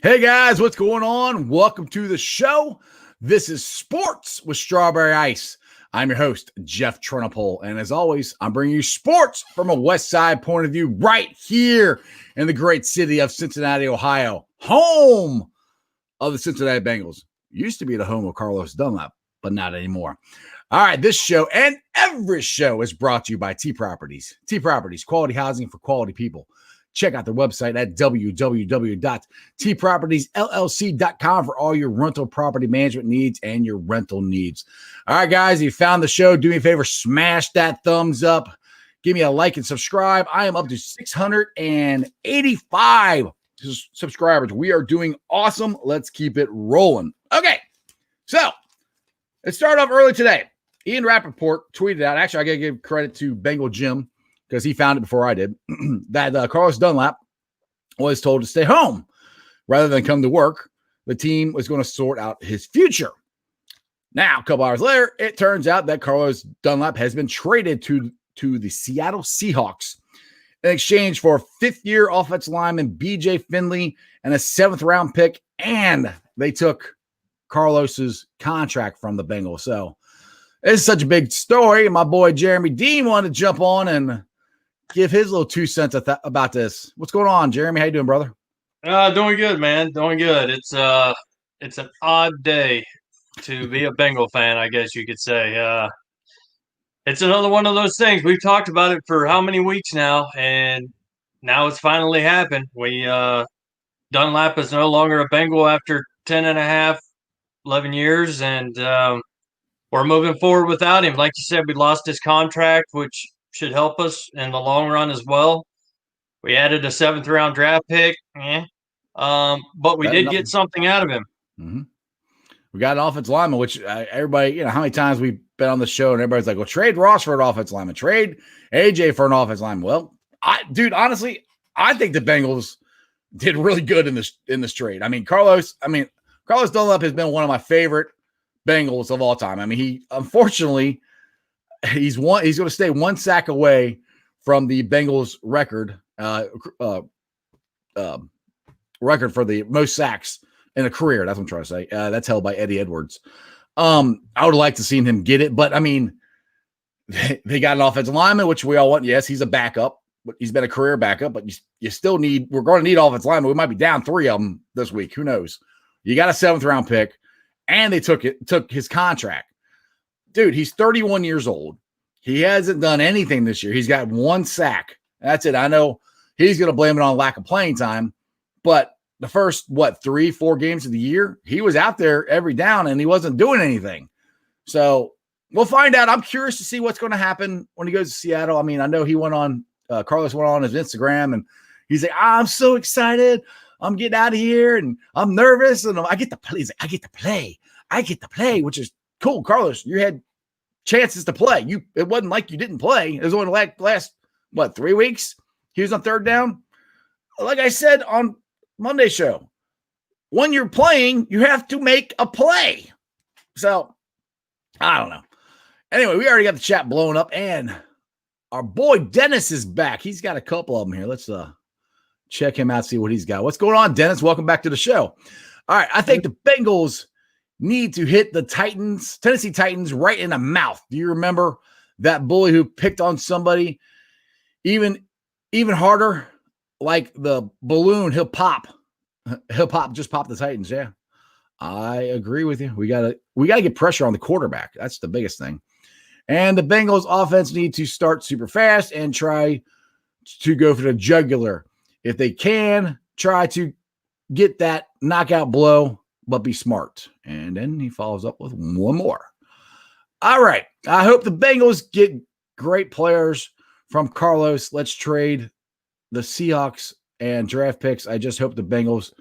Hey guys, what's going on? Welcome to the show. This is Sports with Strawberry Ice. I'm your host, Jeff Trenopole, and as always, I'm bringing you sports from a West Side point of view right here in the great city of Cincinnati, Ohio, home of the Cincinnati Bengals. Used to be the home of Carlos Dunlap, but not anymore. All right, this show and every show is brought to you by T Properties. T Properties, quality housing for quality people. Check out their website at www.tpropertiesllc.com for all your rental property management needs and your rental needs. All right, guys, if you found the show, do me a favor, smash that thumbs up. Give me a like and subscribe. I am up to 685 subscribers. We are doing awesome. Let's keep it rolling. Okay, so let's start off early today. Ian Rappaport tweeted out, actually, I got to give credit to Bengal Jim, because he found it before I did, that Carlos Dunlap was told to stay home rather than come to work. The team was going to sort out his future. Now, a couple hours later, it turns out that Carlos Dunlap has been traded to the Seattle Seahawks in exchange for a fifth-year offensive lineman B.J. Finley and a seventh-round pick, and they took Carlos's contract from the Bengals. So it's such a big story, and my boy Jeremy Dean wanted to jump on and give his little 2 cents about this. What's going on, Jeremy? How you doing, brother? Doing good, man. Doing good. It's an odd day to be a Bengal fan, I guess you could say. It's another one of those things. We've talked about it for how many weeks now, and now it's finally happened. Dunlap is no longer a Bengal after 10 and a half, 11 years, and we're moving forward without him. Like you said, we lost his contract, which should help us in the long run as well. We added a seventh-round draft pick, but we did get something out of him. Mm-hmm. We got an offensive lineman, which everybody, how many times we've been on the show and everybody's like, well, trade Ross for an offensive lineman, trade AJ for an offensive lineman. Well, honestly, I think the Bengals did really good in this trade. I mean, Carlos Dunlap has been one of my favorite Bengals of all time. I mean, he's going to stay one sack away from the Bengals record for the most sacks in a career. That's what I'm trying to say. That's held by Eddie Edwards. I would like to see him get it, but I mean, they got an offensive lineman, which we all want. Yes, he's a backup, but he's been a career backup, but you still we're going to need offensive lineman. We might be down 3 of them this week. Who knows? You got a 7th-round pick, and they took his contract. Dude, he's 31 years old. He hasn't done anything this year. He's got 1 sack. That's it. I know he's going to blame it on lack of playing time, but the first, 3-4 games of the year, he was out there every down and he wasn't doing anything. So we'll find out. I'm curious to see what's going to happen when he goes to Seattle. I mean, I know Carlos went on his Instagram and he's like, I'm so excited. I'm getting out of here and I'm nervous and I get to play. He's like, I get to play, which is cool. Carlos, you had chances to play. It wasn't like you didn't play. It was only last 3 weeks? He was on 3rd down. Like I said on Monday show, when you're playing, you have to make a play. So, I don't know. Anyway, we already got the chat blowing up, and our boy Dennis is back. He's got a couple of them here. Let's check him out, see what he's got. What's going on, Dennis? Welcome back to the show. All right, I think the Bengals need to hit the Tennessee Titans right in the mouth. Do you remember that bully who picked on somebody even harder? Like the balloon, he'll pop the Titans. Yeah, I agree with you. We gotta get pressure on the quarterback. That's the biggest thing. And the Bengals offense need to start super fast and try to go for the jugular. If they can, try to get that knockout blow, but be smart. And then he follows up with one more. All right. I hope the Bengals get great players from Carlos. Let's trade the Seahawks and draft picks. I just hope the Bengals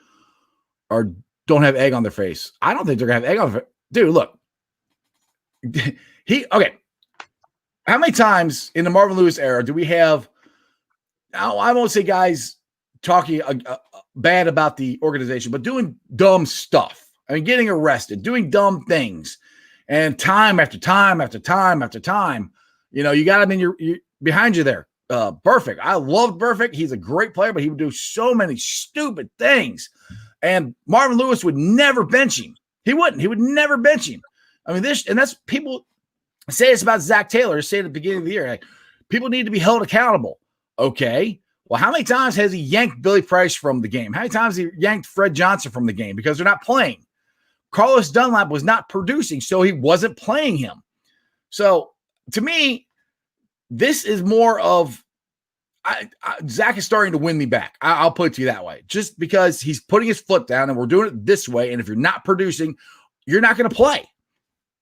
don't have egg on their face. I don't think they're going to have egg on their face. Dude, look. Okay. How many times in the Marvin Lewis era do we have, I won't say guys talking bad about the organization, but doing dumb stuff. I mean, getting arrested, doing dumb things, and time after time after time after time, you got him in your behind you there. Perfect. I love Perfect. He's a great player, but he would do so many stupid things. And Marvin Lewis would never bench him. He wouldn't. He would never bench him. I mean, and that's people say it's about Zach Taylor. Say at the beginning of the year, like, people need to be held accountable. Okay. Well, how many times has he yanked Billy Price from the game? How many times has he yanked Fred Johnson from the game because they're not playing? Carlos Dunlap was not producing, so he wasn't playing him. So to me, this is more of Zach is starting to win me back. I'll put it to you that way, just because he's putting his foot down and we're doing it this way. And if you're not producing, you're not going to play.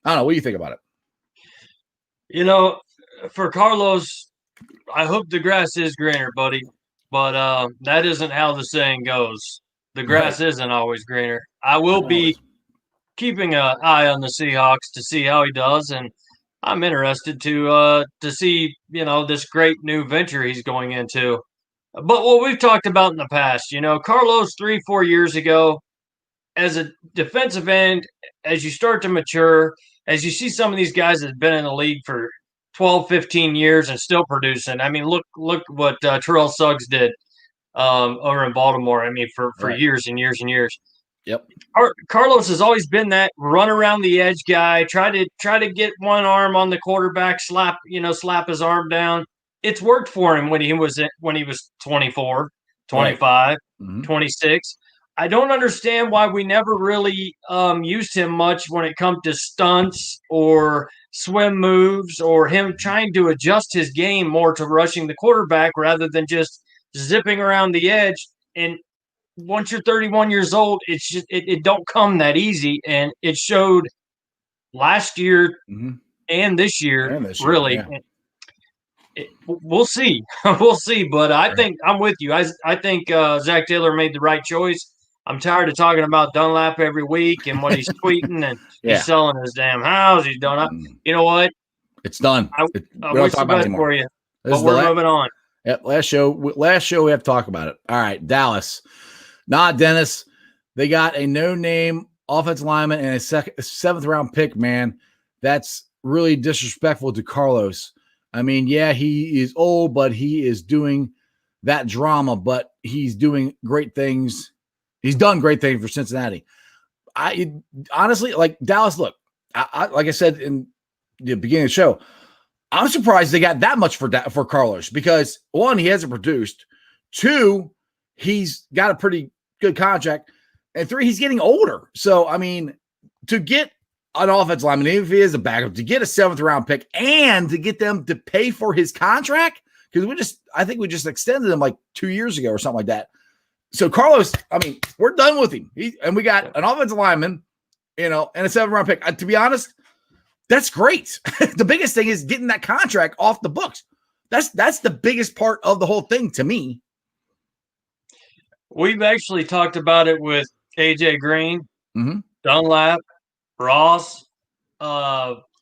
I don't know. What do you think about it? You know, for Carlos, I hope the grass is greener, buddy. But that isn't how the saying goes. The grass isn't always greener. I will be keeping an eye on the Seahawks to see how he does, and I'm interested to see, this great new venture he's going into. But what we've talked about in the past, Carlos 3-4 years ago, as a defensive end, as you start to mature, as you see some of these guys that have been in the league for 12, 15 years and still producing. I mean, look what Terrell Suggs did over in Baltimore. I mean, for years and years and years. Yep. Carlos has always been that run around the edge guy, try to get one arm on the quarterback, slap his arm down. It's worked for him when he was 24, 25, 26. I don't understand why we never really used him much when it comes to stunts or swim moves or him trying to adjust his game more to rushing the quarterback rather than just zipping around the edge. And once you're 31 years old, it's just it don't come that easy, and it showed last year and this year. Really, yeah. We'll see, we'll see. But I think I'm with you. I think Zach Taylor made the right choice. I'm tired of talking about Dunlap every week and what he's tweeting and he's selling his damn house. He's done. You know what? It's done. I wish the best for you, but we're moving on. Yep, last show we have to talk about it. All right, Dallas. Not Dennis. They got a no-name offensive lineman and a seventh-round pick, man. That's really disrespectful to Carlos. I mean, yeah, he is old, but he is doing that drama, but he's doing great things. He's done great things for Cincinnati. I honestly, like Dallas, look, I like I said in the beginning of the show, I'm surprised they got that much for Carlos because, one, he hasn't produced. Two, he's got a pretty good contract. And three, he's getting older. So, I mean, to get an offensive lineman, even if he is a backup, to get a seventh-round pick and to get them to pay for his contract, because I think we just extended him like 2 years ago or something like that. So, Carlos, I mean, we're done with him. And we got an offensive lineman, and a seventh-round pick. To be honest, that's great. The biggest thing is getting that contract off the books. That's the biggest part of the whole thing to me. We've actually talked about it with AJ Green, Dunlap, Ross,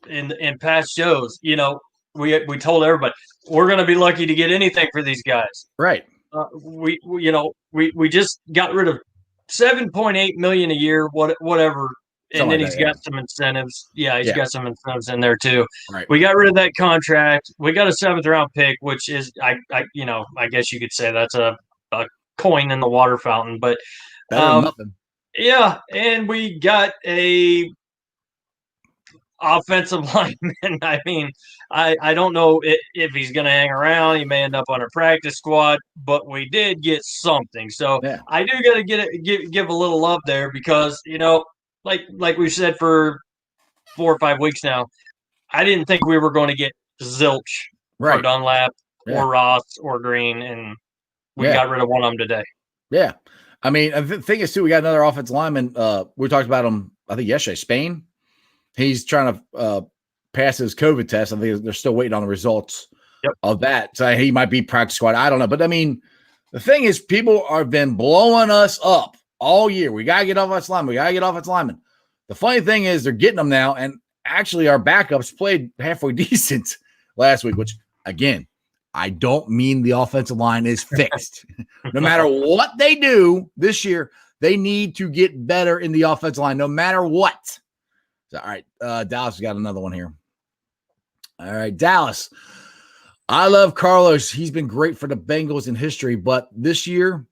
in past shows. We told everybody we're going to be lucky to get anything for these guys. Right. We just got rid of $7.8 million a year, whatever. And then he's got some incentives. Yeah, he's got some incentives in there too. Right. We got rid of that contract. We got a seventh-round pick, which is, I guess you could say that's a coin in the water fountain. But better than nothing. Yeah, and we got a offensive lineman. I mean, I don't know if he's going to hang around. He may end up on a practice squad, but we did get something. So I do got to give a little love there because like we've said for 4 or 5 weeks now, I didn't think we were going to get zilch or Dunlap or Ross or Green, and we got rid of one of them today. Yeah. I mean, the thing is, too, we got another offensive lineman. We talked about him, I think, yesterday, Spain. He's trying to pass his COVID test. I think they're still waiting on the results of that. So he might be practice squad. I don't know. But, I mean, the thing is, people have been blowing us up all year. We got to get offensive linemen. We got to get offensive linemen. The funny thing is they're getting them now, and actually our backups played halfway decent last week, which, again, I don't mean the offensive line is fixed. No matter what they do this year, they need to get better in the offensive line, no matter what. So, all right, Dallas got another one here. All right, Dallas. I love Carlos. He's been great for the Bengals in history, but this year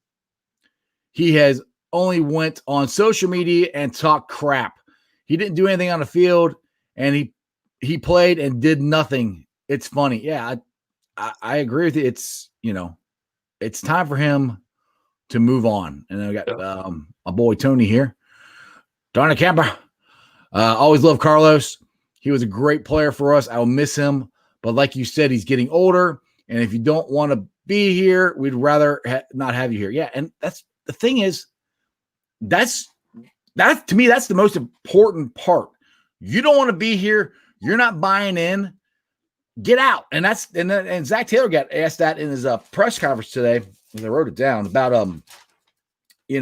he has only went on social media and talked crap. He didn't do anything on the field, and he played and did nothing. It's funny. Yeah, I agree with you. It's, it's time for him to move on. And I got my boy Tony here. Darn it, Camper. Always loved Carlos. He was a great player for us. I will miss him. But like you said, he's getting older. And if you don't want to be here, we'd rather not have you here. Yeah, and that's the thing is, that to me, that's the most important part. You don't want to be here. You're not buying in. Get out. And Zach Taylor got asked that in his press conference today. As I wrote it down about they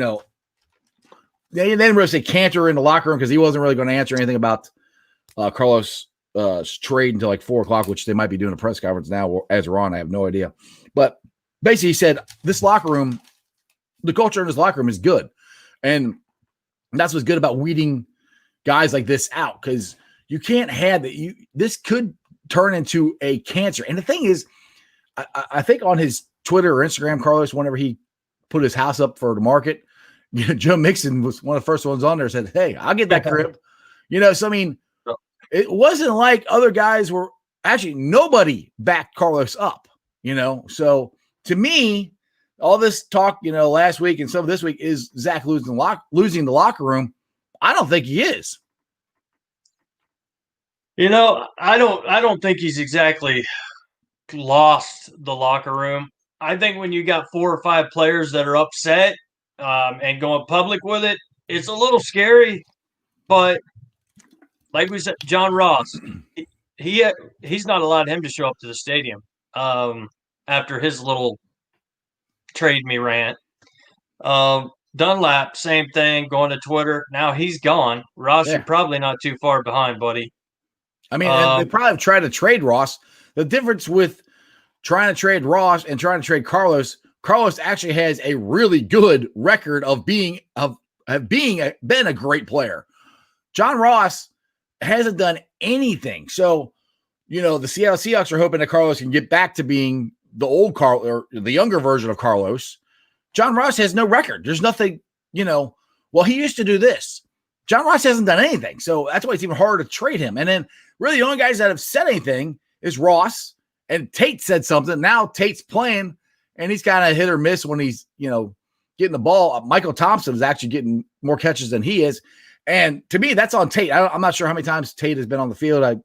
didn't really say canter in the locker room because he wasn't really going to answer anything about Carlos trade until like 4:00, which they might be doing a press conference now as we're on. I have no idea. But basically, he said this locker room, the culture in this locker room is good. And that's what's good about weeding guys like this out, because you can't have that. This could turn into a cancer. And the thing is, I think on his Twitter or Instagram, Carlos, whenever he put his house up for the market, Joe Mixon was one of the first ones on there, said, "Hey, I'll get that crib." So I mean, it wasn't like other guys were actually, nobody backed Carlos up, So to me, all this talk, last week and some of this week is Zach losing the locker room. I don't think he is. I don't think he's exactly lost the locker room. I think when you got 4 or 5 players that are upset and going public with it, it's a little scary. But like we said, John Ross, he's not allowed him to show up to the stadium after his little trade me rant. Dunlap, same thing, going to Twitter. Now he's gone. Ross, You're probably not too far behind, buddy. I mean, they probably tried to trade Ross. The difference with trying to trade Ross and trying to trade Carlos actually has a really good record of being been a great player. John Ross hasn't done anything. So, the Seattle Seahawks are hoping that Carlos can get back to being the old Carlos or the younger version of Carlos. John Ross has no record. There's nothing, well, he used to do this. John Ross hasn't done anything. So that's why it's even harder to trade him. And then really the only guys that have said anything is Ross, and Tate said something. Now Tate's playing, and he's kind of hit or miss when he's, getting the ball. Michael Thompson is actually getting more catches than he is. And to me, that's on Tate. I'm not sure how many times Tate has been on the field. I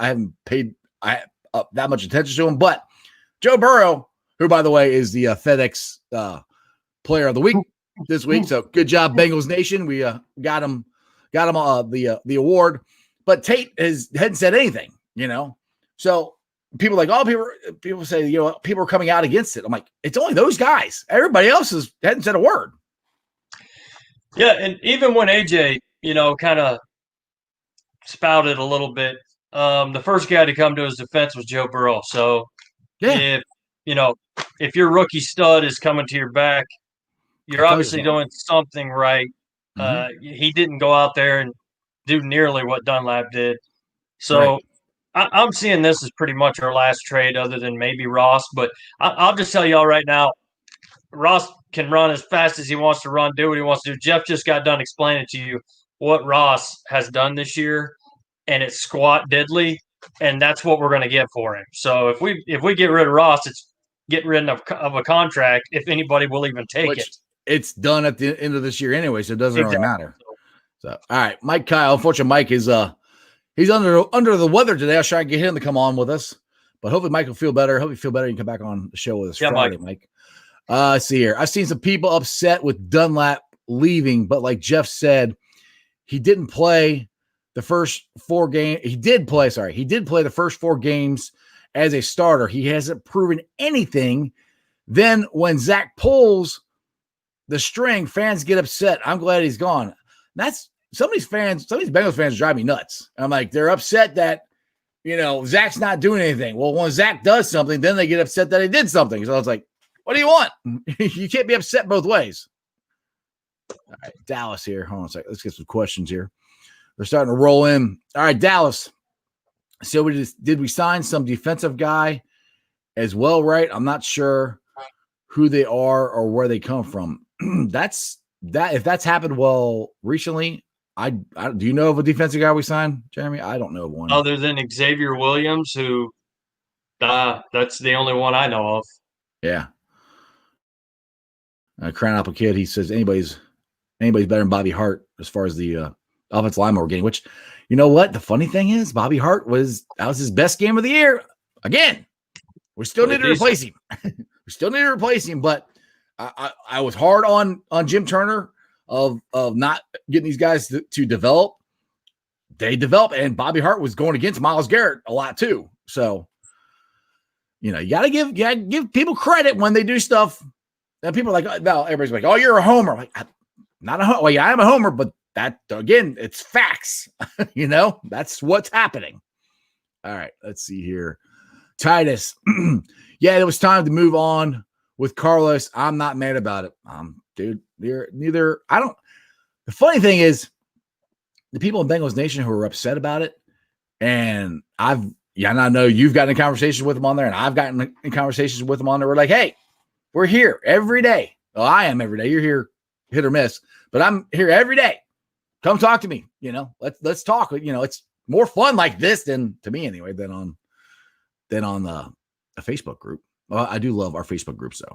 haven't paid that much attention to him. But Joe Burrow, who, by the way, is the FedEx Player of the Week this week. So good job, Bengals Nation. We got him the award. But Tate hadn't said anything, So people are like, people say, people are coming out against it. I'm like, it's only those guys. Everybody else hadn't said a word. Yeah, and even when AJ, kind of spouted a little bit, the first guy to come to his defense was Joe Burrow. So if if your rookie stud is coming to your back, you're obviously doing something right. He didn't go out there and do nearly what Dunlap did. So I'm seeing this as pretty much our last trade other than maybe Ross. But I'll just tell y'all right now, Ross can run as fast as he wants to run, do what he wants to do. Jeff just got done explaining to you what Ross has done this year, and it's squat diddly, and that's what we're going to get for him. So if we get rid of Ross, it's getting rid of a contract if anybody will even take it. It's done at the end of this year anyway, so it doesn't really matter. So all right, Mike Kyle. Unfortunately, Mike is he's under the weather today. I'll try and get him to come on with us, but hopefully Mike will feel better. Hope you feel better. You can come back on the show with us Friday, Mike. Let's see here. I've seen some people upset with Dunlap leaving, but like Jeff said, he didn't play the first 4 games. He did play the first 4 games as a starter. He hasn't proven anything. Then when Zach pulls the string, fans get upset. I'm glad he's gone. That's some of these Bengals fans drive me nuts. I'm like, they're upset that, Zach's not doing anything. Well, when Zach does something, then they get upset that he did something. So I was like, what do you want? You can't be upset both ways. All right, Dallas here. Hold on a second. Let's get some questions here. They're starting to roll in. All right, Dallas. So did we sign some defensive guy as well, right? I'm not sure who they are or where they come from. That's if that's happened recently, I do you know of a defensive guy we signed, Jeremy? I don't know of one. Other than Xavier Williams, who that's the only one I know of. Yeah. Crown Apple Kid, he says anybody's better than Bobby Hart as far as the offensive lineman we're getting, which, you know what? The funny thing is Bobby Hart was his best game of the year. Again, we still need to replace him. We still need to replace him, but I was hard on Jim Turner of not getting these guys to develop. They develop, and Bobby Hart was going against Myles Garrett a lot too. So, you gotta give people credit when they do stuff. And people are like, no, everybody's like, oh, you're a homer. I'm like, not a homer. Well, yeah, I am a homer, but that, again, it's facts. That's what's happening. All right, let's see here. Titus. Yeah, it was time to move on with Carlos. I'm not mad about it. Dude, neither. The funny thing is, the people in Bengals Nation who are upset about it, and I know you've gotten in conversations with them on there, and I've gotten in conversations with them on there. We're like, hey, we're here every day. Well, I am every day. You're here, hit or miss, but I'm here every day. Come talk to me. Let's talk. It's more fun like this than, to me anyway, than on the Facebook group. Well, I do love our Facebook group. So,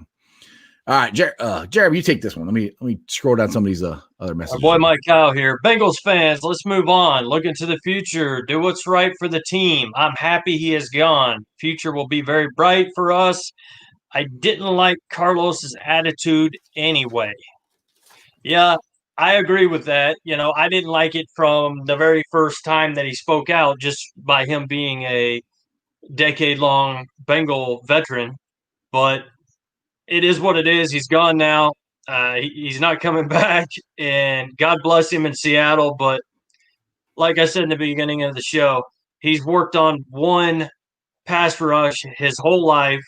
all right, Jeremy, you take this one. Let me scroll down some of these other messages. Our boy Mike Cow here. Bengals fans, let's move on. Look into the future. Do what's right for the team. I'm happy he is gone. Future will be very bright for us. I didn't like Carlos's attitude anyway. Yeah, I agree with that. I didn't like it from the very first time that he spoke out, just by him being a decade-long Bengal veteran. But it is what it is. He's gone now. He's not coming back, and God bless him in Seattle. But like I said in the beginning of the show, he's worked on one pass rush his whole life.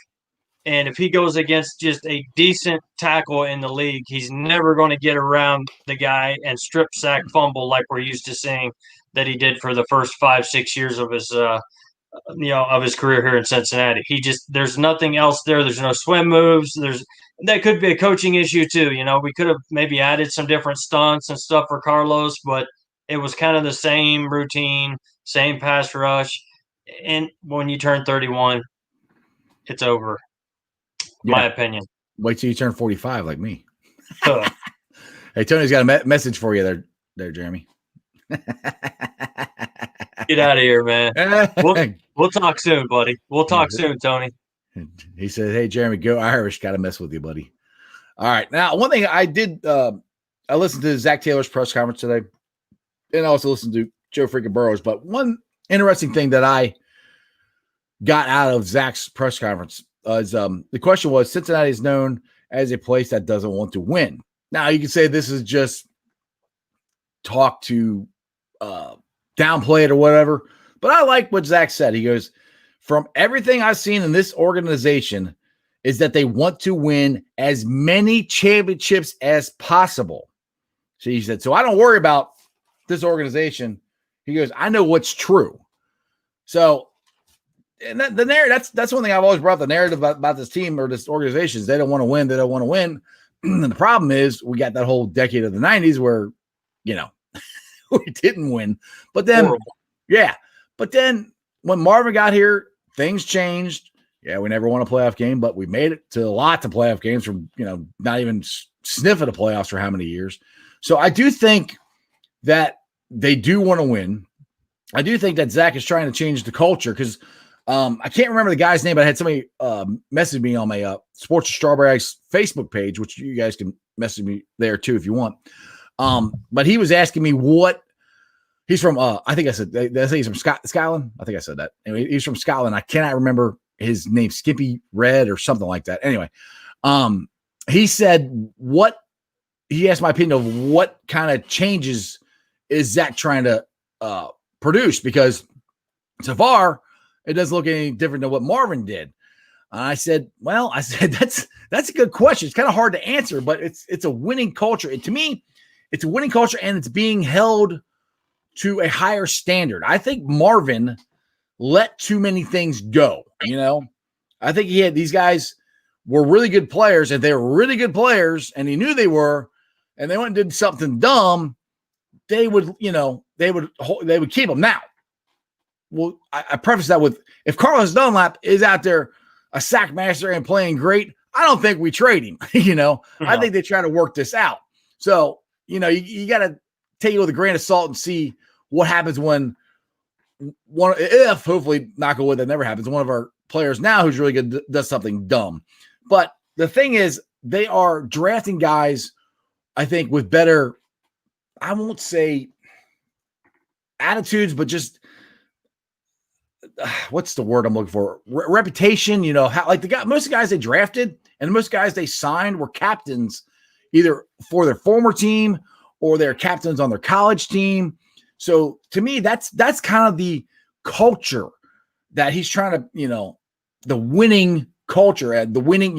And if he goes against just a decent tackle in the league, he's never going to get around the guy and strip sack fumble like we're used to seeing that he did for the first 5-6 years of his of his career here in Cincinnati. There's nothing else there. There's no swim moves. That could be a coaching issue too. We could have maybe added some different stunts and stuff for Carlos, but it was kind of the same routine, same pass rush. And when you turn 31, it's over. My opinion. Wait till you turn 45 like me. Hey, Tony's got a message for you there, Jeremy. Get out of here, man. We'll talk soon, buddy. We'll talk soon, Tony. He said, hey, Jeremy, go Irish. Got to mess with you, buddy. All right. Now, one thing I did, I listened to Zach Taylor's press conference today, and I also listened to Joe freaking Burrows. But one interesting thing that I got out of Zach's press conference is the question was, Cincinnati is known as a place that doesn't want to win. Now, you can say this is just talk to downplay it or whatever, but I like what Zach said. He goes, from everything I've seen in this organization is that they want to win as many championships as possible. So he said, so I don't worry about this organization. He goes, I know what's true. So, and the narrative, that's one thing I've always brought up, the narrative about this team or this organization is they don't want to win. They don't want to win. And the problem is we got that whole decade of the 90s where, we didn't win. But then, but then when Marvin got here, things changed. Yeah, we never won a playoff game, but we made it to lots of playoff games from, not even sniffing the playoffs for how many years. So I do think that they do want to win. I do think that Zach is trying to change the culture because I can't remember the guy's name, but I had somebody message me on my Sports of Strawberry Ice Facebook page, which you guys can message me there too if you want. But he was asking me what he's from. I think I said he's from Scotland. I think I said that. Anyway, he's from Scotland. I cannot remember his name, Skippy Red or something like that. Anyway, he said he asked my opinion of what kind of changes is Zach trying to produce, because so far it doesn't look any different than what Marvin did. I said, that's a good question. It's kind of hard to answer, but it's a winning culture. To me, it's a winning culture, and it's being held to a higher standard. I think Marvin let too many things go. I think these guys were really good players, and they were really good players, and he knew they were, and they went and did something dumb, they would keep them. Now, well, I preface that with, if Carlos Dunlap is out there a sack master and playing great, I don't think we trade him. I think they try to work this out. So, you got to take it with a grain of salt and see what happens when if hopefully, knock on wood, that never happens, one of our players now who's really good does something dumb. But the thing is, they are drafting guys, I think, with better, I won't say attitudes, but just what's the word I'm looking for? Reputation. How, like, most of the guys they drafted and most guys they signed were captains, either for their former team or they're captains on their college team. So to me, that's kind of the culture that he's trying to, the winning culture and the winning,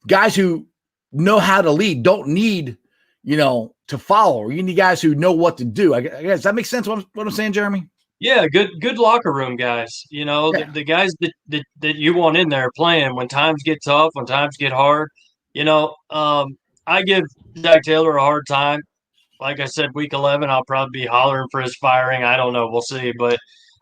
guys who know how to lead don't need, to follow. You need guys who know what to do. I guess, does that make sense what I'm saying, Jeremy? Yeah, good locker room guys. The guys that you want in there playing when times get tough, when times get hard. I give Zach Taylor a hard time. Like I said, week 11, I'll probably be hollering for his firing. I don't know. We'll see. But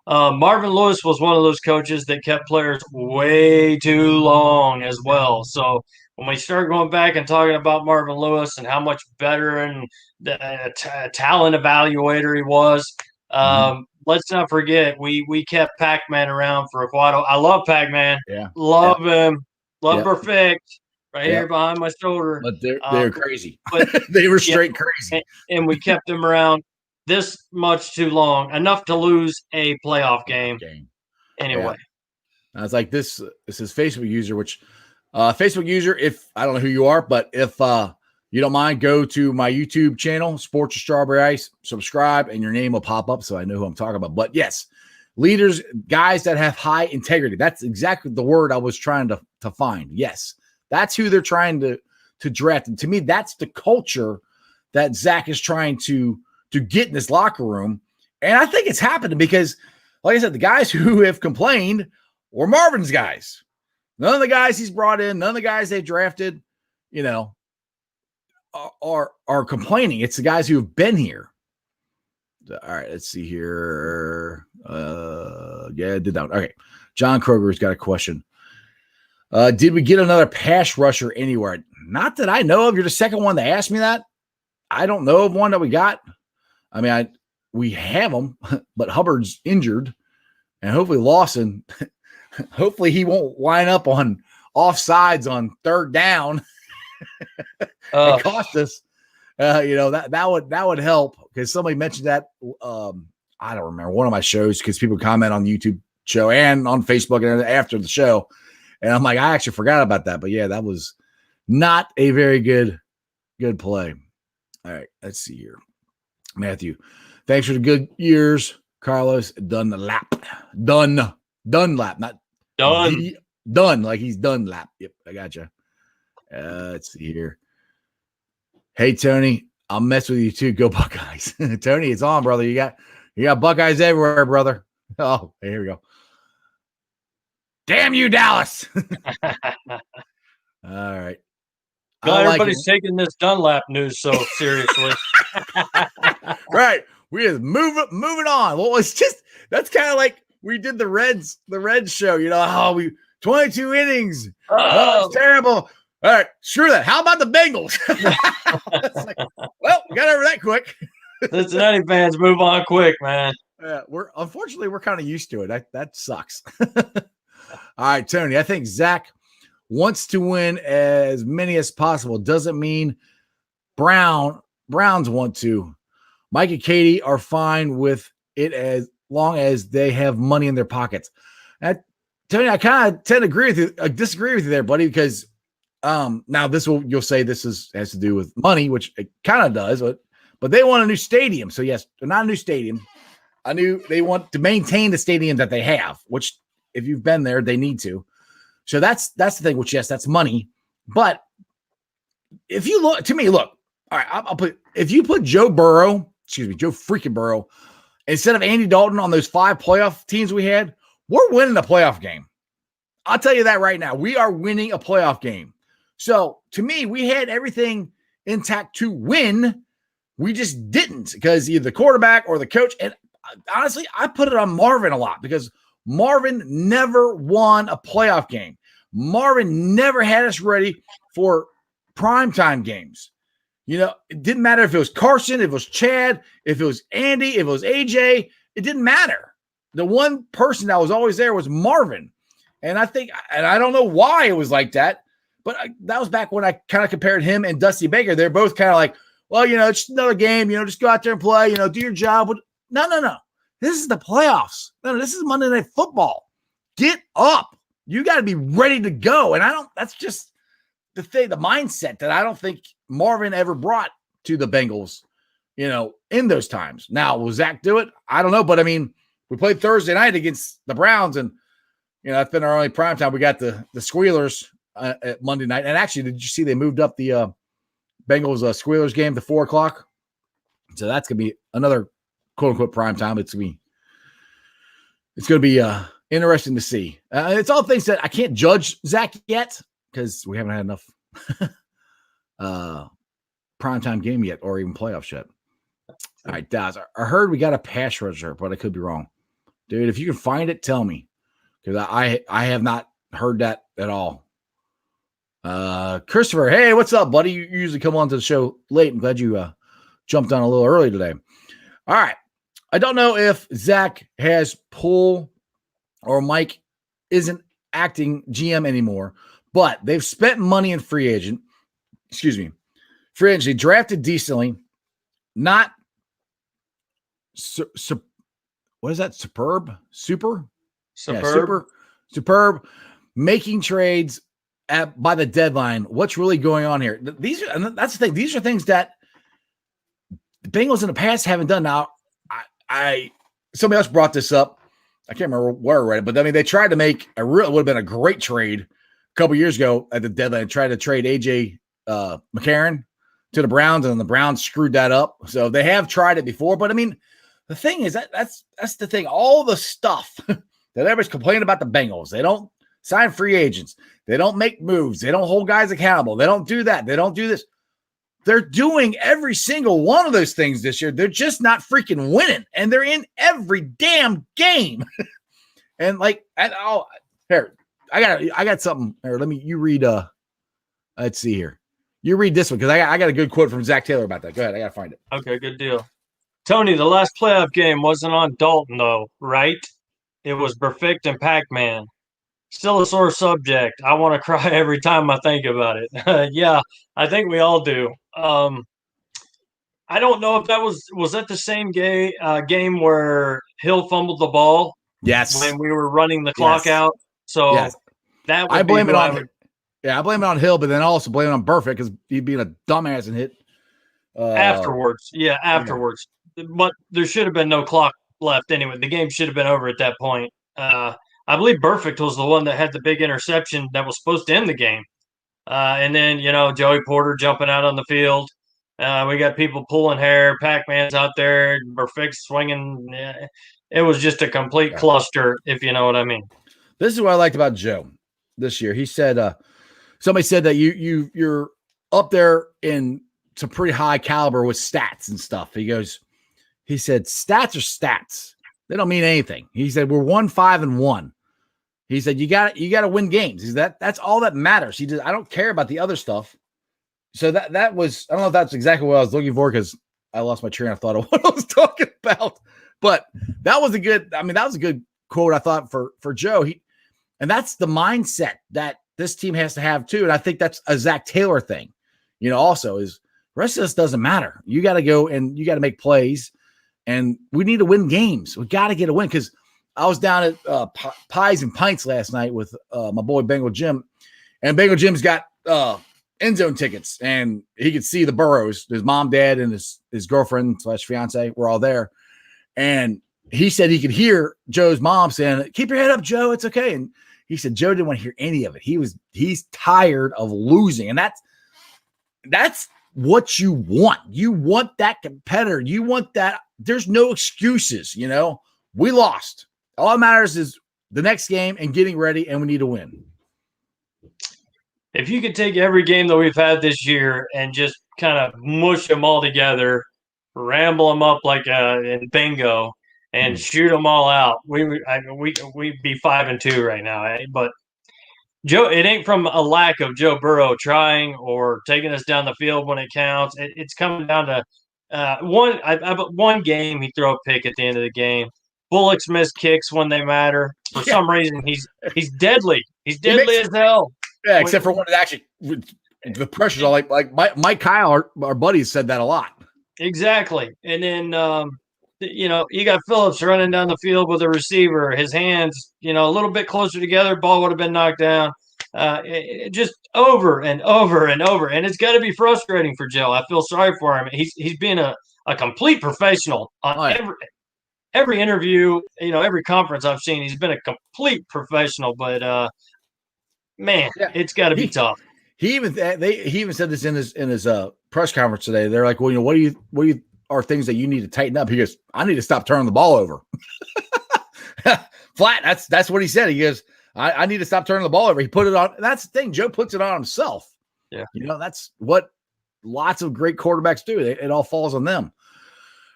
Marvin Lewis was one of those coaches that kept players way too long as well. So when we start going back and talking about Marvin Lewis and how much better and the talent evaluator he was, let's not forget we kept Pac-Man around for quite a while. I love Pac-Man. Yeah. Love him. Love Perfect. Right here behind my shoulder. But they're crazy. But they were straight crazy. And we kept them around this much too long, enough to lose a playoff game. Anyway. I was like, this is Facebook user, which Facebook user, if I don't know who you are, but if you don't mind, go to my YouTube channel, Sports of Strawberry Ice, subscribe, and your name will pop up so I know who I'm talking about. But yes, leaders, guys that have high integrity. That's exactly the word I was trying to find. Yes. That's who they're trying to draft. And to me, that's the culture that Zach is trying to get in this locker room. And I think it's happening because, like I said, the guys who have complained were Marvin's guys. None of the guys he's brought in, none of the guys they drafted, are complaining. It's the guys who have been here. All right, let's see here. I did that one. Okay. John Kroger's got a question. Did we get another pass rusher anywhere? Not that I know of. You're the second one to ask me that. I don't know of one that we got. I mean, we have them, but Hubbard's injured, and hopefully Lawson, hopefully he won't line up on offsides on third down. It cost us. That would help because somebody mentioned that. I don't remember one of my shows because people comment on the YouTube show and on Facebook and after the show. And I'm like, I actually forgot about that. But yeah, that was not a very good play. All right, let's see here. Matthew, thanks for the good years. Carlos Dunlap. Dunlap, not done. Done, like he's Dunlap. Yep, I gotcha. Let's see here. Hey, Tony, I'll mess with you too. Go Buckeyes. Tony, it's on, brother. You got Buckeyes everywhere, brother. Oh, here we go. Damn you, Dallas. All right. Everybody's taking this Dunlap news so seriously. Right. We just moving on. Well, it's just that's kind of like we did the Reds show, we 22 innings. Oh, it's terrible. All right, screw that. How about the Bengals? Well, we got over that quick. Cincinnati fans move on quick, man. We're kind of used to it. That sucks. All right, Tony, I think Zach wants to win as many as possible. Doesn't mean Browns want to. Mike and Katie are fine with it as long as they have money in their pockets. Tony, I kind of tend to agree with you. I disagree with you there, buddy, because now you'll say this has to do with money, which it kind of does, but they want a new stadium. So yes, they're not a new stadium. They want to maintain the stadium that they have, which if you've been there, they need to. So that's the thing, which yes, that's money. But if you look, all right, if you put Joe freaking Burrow, instead of Andy Dalton on those 5 playoff teams we had, we're winning a playoff game. I'll tell you that right now. We are winning a playoff game. So to me, we had everything intact to win. We just didn't because either the quarterback or the coach. And honestly, I put it on Marvin a lot because Marvin never won a playoff game. Marvin never had us ready for primetime games. It didn't matter if it was Carson, if it was Chad, if it was Andy, if it was AJ. It didn't matter. The one person that was always there was Marvin. And I don't know why it was like that, but that was back when I kind of compared him and Dusty Baker. They're both kind of like, well, it's just another game, just go out there and play, do your job. No. This is the playoffs. No, this is Monday Night Football. Get up. You got to be ready to go. And that's just the thing, the mindset that I don't think Marvin ever brought to the Bengals, in those times. Now, will Zach do it? I don't know. But I mean, we played Thursday night against the Browns, and that's been our only prime time. We got the Squealers at Monday night. And actually, did you see they moved up the Bengals Squealers game to 4:00? So that's gonna be another quote unquote prime time. It's gonna be interesting to see. It's all things that I can't judge Zach yet because we haven't had enough primetime game yet or even playoffs yet. All right, Daz, I heard we got a pass rusher, but I could be wrong. Dude, if you can find it, tell me. Because I have not heard that at all. Christopher, hey, what's up, buddy? You usually come on to the show late. I'm glad you jumped on a little early today. All right. I don't know if Zach has pull or Mike isn't acting GM anymore, but they've spent money in free agent. Free agent. They drafted decently. Not what is that? Superb? Super? Superb. Yeah, superb. Making trades by the deadline. What's really going on here? And that's the thing. These are things that the Bengals in the past haven't done. Now, somebody else brought this up. I can't remember where I read it, but I mean, they tried to make it would have been a great trade a couple years ago at the deadline. Tried to trade AJ McCarron to the Browns, and the Browns screwed that up. So they have tried it before, but I mean, the thing is that's the thing. All the stuff that everybody's complaining about the Bengals. They don't sign free agents. They don't make moves. They don't hold guys accountable. They don't do that. They don't do this. They're doing every single one of those things this year. They're just not freaking winning, and they're in every damn game. And here, I got something. Here, you read. Let's see here. You read this one because I got a good quote from Zach Taylor about that. Go ahead. I got to find it. Okay, good deal. Tony, the last playoff game wasn't on Dalton, though, right? It was Perfect and Pac-Man. Still a sore subject. I want to cry every time I think about it. Yeah, I think we all do. I don't know if that was that the same game where Hill fumbled the ball? Yes. When we were running the clock out. So that would I blame it on I blame it on Hill, but then also blame it on Burfict because he'd being a dumbass and hit afterwards. Yeah, afterwards. But there should have been no clock left anyway. The game should have been over at that point. I believe Burfict was the one that had the big interception that was supposed to end the game. And then, Joey Porter jumping out on the field. We got people pulling hair. Pac-Man's out there. Burfict swinging. It was just a complete cluster, if you know what I mean. This is what I liked about Joe this year. He said, somebody said that you're up there in some pretty high caliber with stats and stuff. He said, stats are stats. They don't mean anything. He said, we're 1-5-1. He said, you got to win games. He said, that's all that matters. He said, I don't care about the other stuff. So that was, I don't know if that's exactly what I was looking for because I lost my train of thought of what I was talking about. But that was a good quote, I thought, for Joe. And that's the mindset that this team has to have too. And I think that's a Zach Taylor thing, also is the rest of this doesn't matter. You got to go and you got to make plays. And we need to win games. We got to get a win because I was down at Pies and Pints last night with my boy Bengal Jim. And Bengal Jim's got end zone tickets. And he could see the Burrows. His mom, dad, and his girlfriend / fiance were all there. And he said he could hear Joe's mom saying, keep your head up, Joe. It's okay. And he said Joe didn't want to hear any of it. He's tired of losing. And that's what you want. You want that competitor. You want that. There's no excuses, We lost. All that matters is the next game and getting ready, and we need to win. If you could take every game that we've had this year and just kind of mush them all together, ramble them up like in bingo, and shoot them all out. We'd be 5-2 right now. But Joe, it ain't from a lack of Joe Burrow trying or taking us down the field when it counts. It's coming down to one game he throw a pick at the end of the game. Bullocks miss kicks when they matter. For some reason, he's deadly. He's deadly as hell. Yeah, except for when it actually the pressure's all like Mike Kyle, our buddies said that a lot. Exactly, and then you got Phillips running down the field with a receiver. His hands, a little bit closer together, ball would have been knocked down. Just over and over and over, and it's got to be frustrating for Joe. I feel sorry for him. He's being a complete professional on every interview. Every conference I've seen, he's been a complete professional. But man, it's got to be tough. He even said this in his press conference today. They're like, well, what do you are things that you need to tighten up? He goes, I need to stop turning the ball over. Flat. That's what he said. He goes, I need to stop turning the ball over. He put it on. That's the thing. Joe puts it on himself. Yeah. That's what lots of great quarterbacks do. It all falls on them.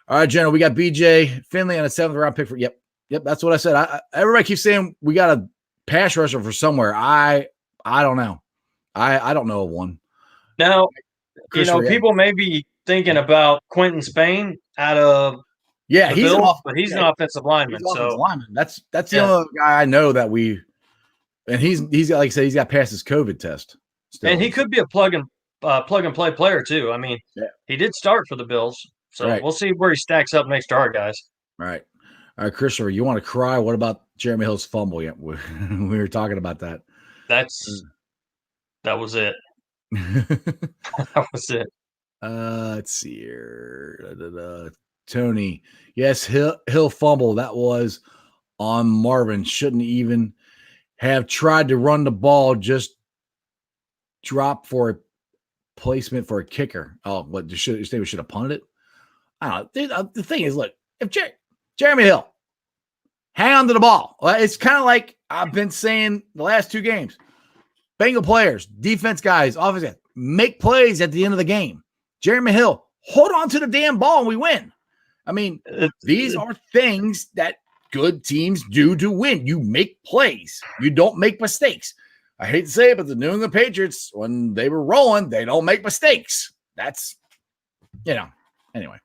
All right, Jenna, we got BJ Finley on a 7th round pick for. Yep. That's what I said. Everybody keeps saying we got a pass rusher for somewhere. I don't know. I don't know of one. Now, people may be thinking about Quentin Spain out of he's Bills, but he's an offensive lineman. That's the only guy I know that we. And he's got, like I said, he's got past his COVID test. Still. And he could be a plug and play player too. I mean, he did start for the Bills, so we'll see where he stacks up next to our guys. Right. All right, Christopher, you want to cry? What about Jeremy Hill's fumble? Yeah, we were talking about that. That was it. That was it. Let's see here. Tony, yes, Hill fumble. That was on Marvin. Shouldn't even have tried to run the ball, just drop for a placement for a kicker. Oh, what should have punted it? I don't know. The thing is, look, if Jeremy Hill hang on to the ball, it's kind of like I've been saying the last 2 games. Bengal players, defense guys, offense guys, make plays at the end of the game. Jeremy Hill, hold on to the damn ball and we win. I mean, these are things that good teams do to win. You make plays. You don't make mistakes. I hate to say it, but the New England Patriots, when they were rolling, they don't make mistakes. That's, anyway.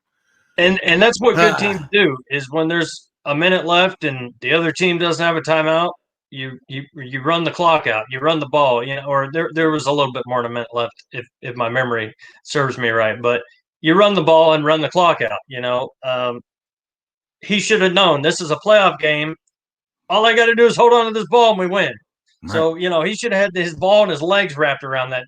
And that's what good teams do, is when there's a minute left and the other team doesn't have a timeout, you run the clock out. You run the ball, or there was a little bit more than a minute left if my memory serves me right. But you run the ball and run the clock out, He should have known this is a playoff game. All I got to do is hold on to this ball and we win. Right. So, he should have had his ball and his legs wrapped around that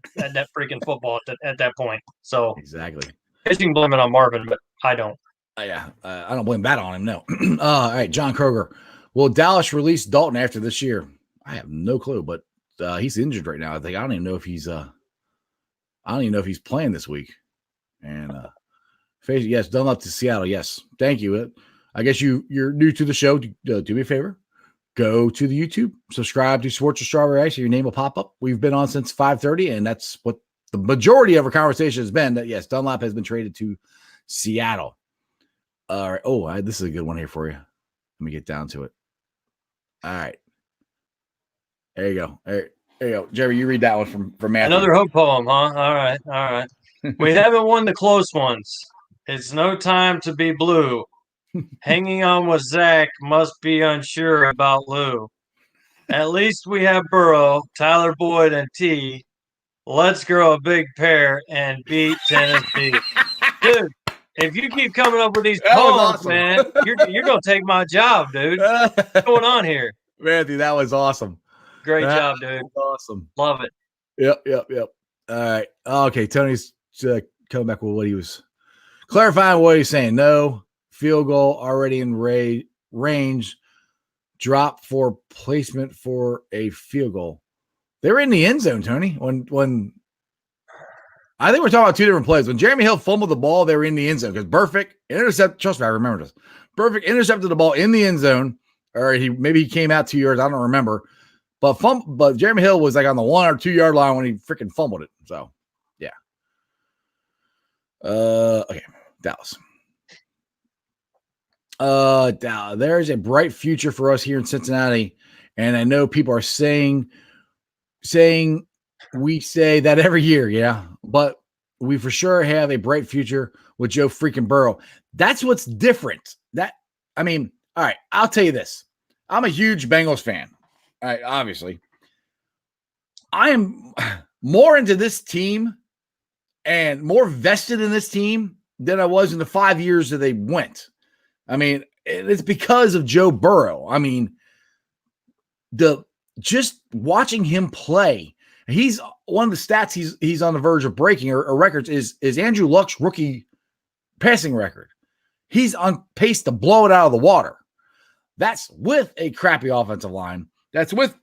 freaking football at that point. So exactly. I guess you can blame it on Marvin, but I don't. I don't blame that on him, no. All right, John Kroger. Will Dallas release Dalton after this year? I have no clue, but he's injured right now. I don't even know if he's playing this week. And yes, Dunlap to Seattle. Yes, thank you. I guess you're new to the show. Do me a favor. Go to the YouTube, subscribe to Sports with Strawberry Ice, your name will pop up. We've been on since 5:30, and that's what the majority of our conversation has been, that, yes, Dunlap has been traded to Seattle. All right. Oh, this is a good one here for you. Let me get down to it. All right. There you go. There you go. Jerry, you read that one from Matthew. Another hope poem, huh? All right. We haven't won the close ones. It's no time to be blue. Hanging on with Zach must be unsure about Lou. At least we have Burrow, Tyler Boyd, and T. Let's grow a big pair and beat Tennessee. Dude, if you keep coming up with these poems, awesome. Man, you're going to take my job, dude. What's going on here? Matthew, that was awesome. Great job, dude. Awesome. Love it. Yep. All right. Okay, Tony's coming back with what he was clarifying what he's saying. No. Field goal already in range. Drop for placement for a field goal. They were in the end zone, Tony. When I think we're talking about 2 different plays. When Jeremy Hill fumbled the ball, they were in the end zone because Burfict intercepted. Trust me, I remember this. Burfict intercepted the ball in the end zone, or he came out 2 yards. I don't remember. But Jeremy Hill was like on the 1 or 2 yard line when he freaking fumbled it. So, yeah. Okay, Dallas. There's a bright future for us here in Cincinnati, and I know people are saying we say that every year, yeah, but we for sure have a bright future with Joe freaking Burrow. That's what's different. All right, I'll tell you this. I'm a huge Bengals fan. All right, obviously. I am more into this team and more vested in this team than I was in the 5 years that they went. I mean, it's because of Joe Burrow. I mean, just watching him play, he's one of the stats he's on the verge of breaking or records is Andrew Luck's rookie passing record. He's on pace to blow it out of the water. That's with a crappy offensive line. That's with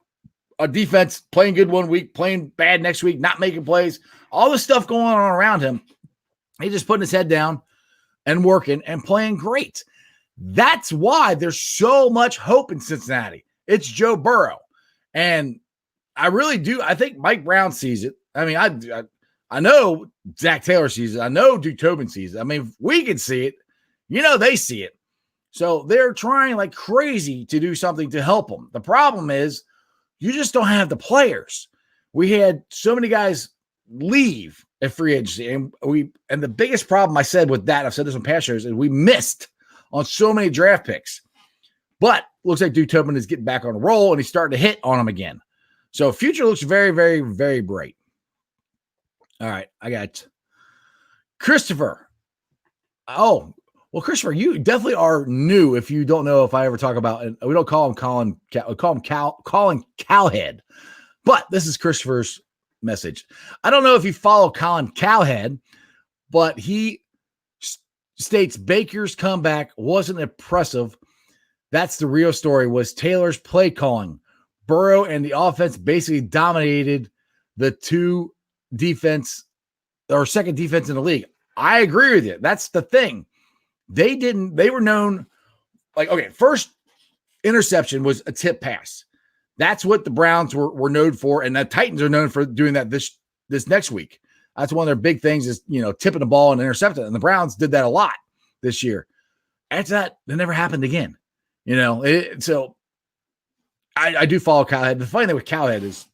a defense playing good one week, playing bad next week, not making plays, all the stuff going on around him. He's just putting his head down and working and playing great. That's why there's so much hope in Cincinnati. It's Joe Burrow. And I really do. I think Mike Brown sees it. I mean, I know Zach Taylor sees it. I know Duke Tobin sees it. I mean, we can see it. They see it. So they're trying like crazy to do something to help them. The problem is you just don't have the players. We had so many guys leave at free agency. And the biggest problem I said with that, I've said this on past shows, is we missed on so many draft picks. But looks like Duke Tobin is getting back on a roll and he's starting to hit on them again. So future looks very, very, very bright. All right, I got Christopher. Oh, well, Christopher, you definitely are new if you don't know if I ever talk about it. We don't call him Colin, we call him Colin Cowhead. But this is Christopher's message. I don't know if you follow Colin Cowhead, but he states Baker's comeback wasn't impressive. That's the real story, was Taylor's play calling. Burrow and the offense basically dominated the second defense in the league. I agree with you. That's the thing. They were known first interception was a tip pass. That's what the Browns were known for. And the Titans are known for doing that this next week. That's one of their big things is, tipping the ball and intercepting. And the Browns did that a lot this year. After that, it never happened again. So I do follow Cowhead. The funny thing with Cowhead is,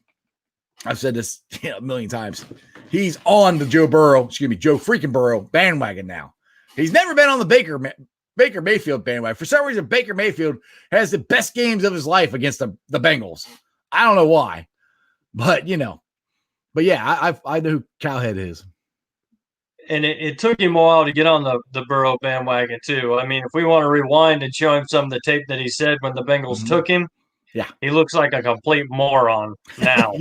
I've said this a million times, he's on the Joe freaking Burrow bandwagon now. He's never been on the Baker Mayfield bandwagon. For some reason, Baker Mayfield has the best games of his life against the Bengals. I don't know why, but yeah, I know who Cowhead is. And it took him a while to get on the Burrow bandwagon too. I mean, if we want to rewind and show him some of the tape that he said when the Bengals took him, yeah, he looks like a complete moron now.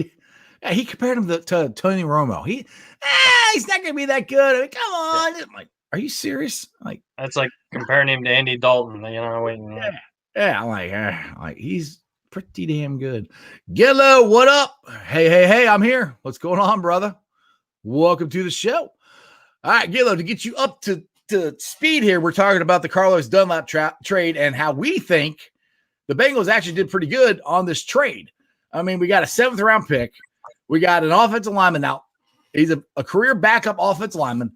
Yeah, he compared him to Tony Romo. He's not going to be that good. I mean, come on. Yeah. I'm like, are you serious? Like, that's like comparing him to Andy Dalton. Yeah. I'm like he's pretty damn good. Gillo, what up? Hey, I'm here. What's going on, brother? Welcome to the show. All right, Gillo, to get you up to speed here, we're talking about the Carlos Dunlap trade and how we think the Bengals actually did pretty good on this trade. I mean, we got a 7th round pick. We got an offensive lineman now. He's a career backup offensive lineman.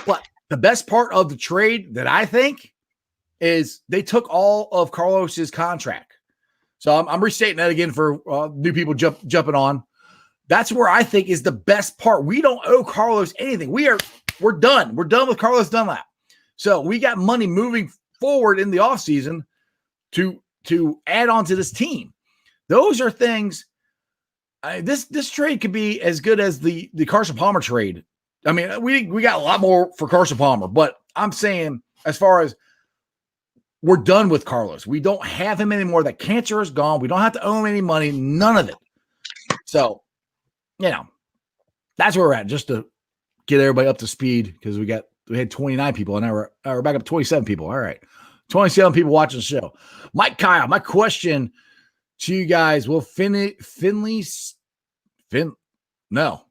But the best part of the trade that I think is they took all of Carlos's contract. So I'm restating that again for new people jumping on. That's where I think is the best part. We don't owe Carlos anything. We're done. We're done with Carlos Dunlap. So we got money moving forward in the offseason to add on to this team. Those are things. This trade could be as good as the Carson Palmer trade. I mean, we got a lot more for Carson Palmer, but I'm saying as far as we're done with Carlos. We don't have him anymore. That cancer is gone. We don't have to owe him any money. None of it. So, that's where we're at. Just to get everybody up to speed because we had 29 people and now we're back up to 27 people. All right. 27 people watching the show. Mike Kyle, my question to you guys, will no.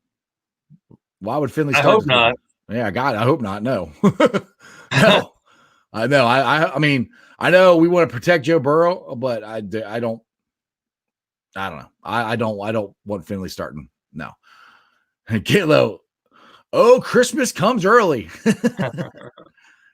Why would Finley start? I hope not. Yeah, I hope not. No. No. I know. I mean, I know we want to protect Joe Burrow, but I don't know. I don't want Finley starting. No. Gitlow, Oh, Christmas comes early.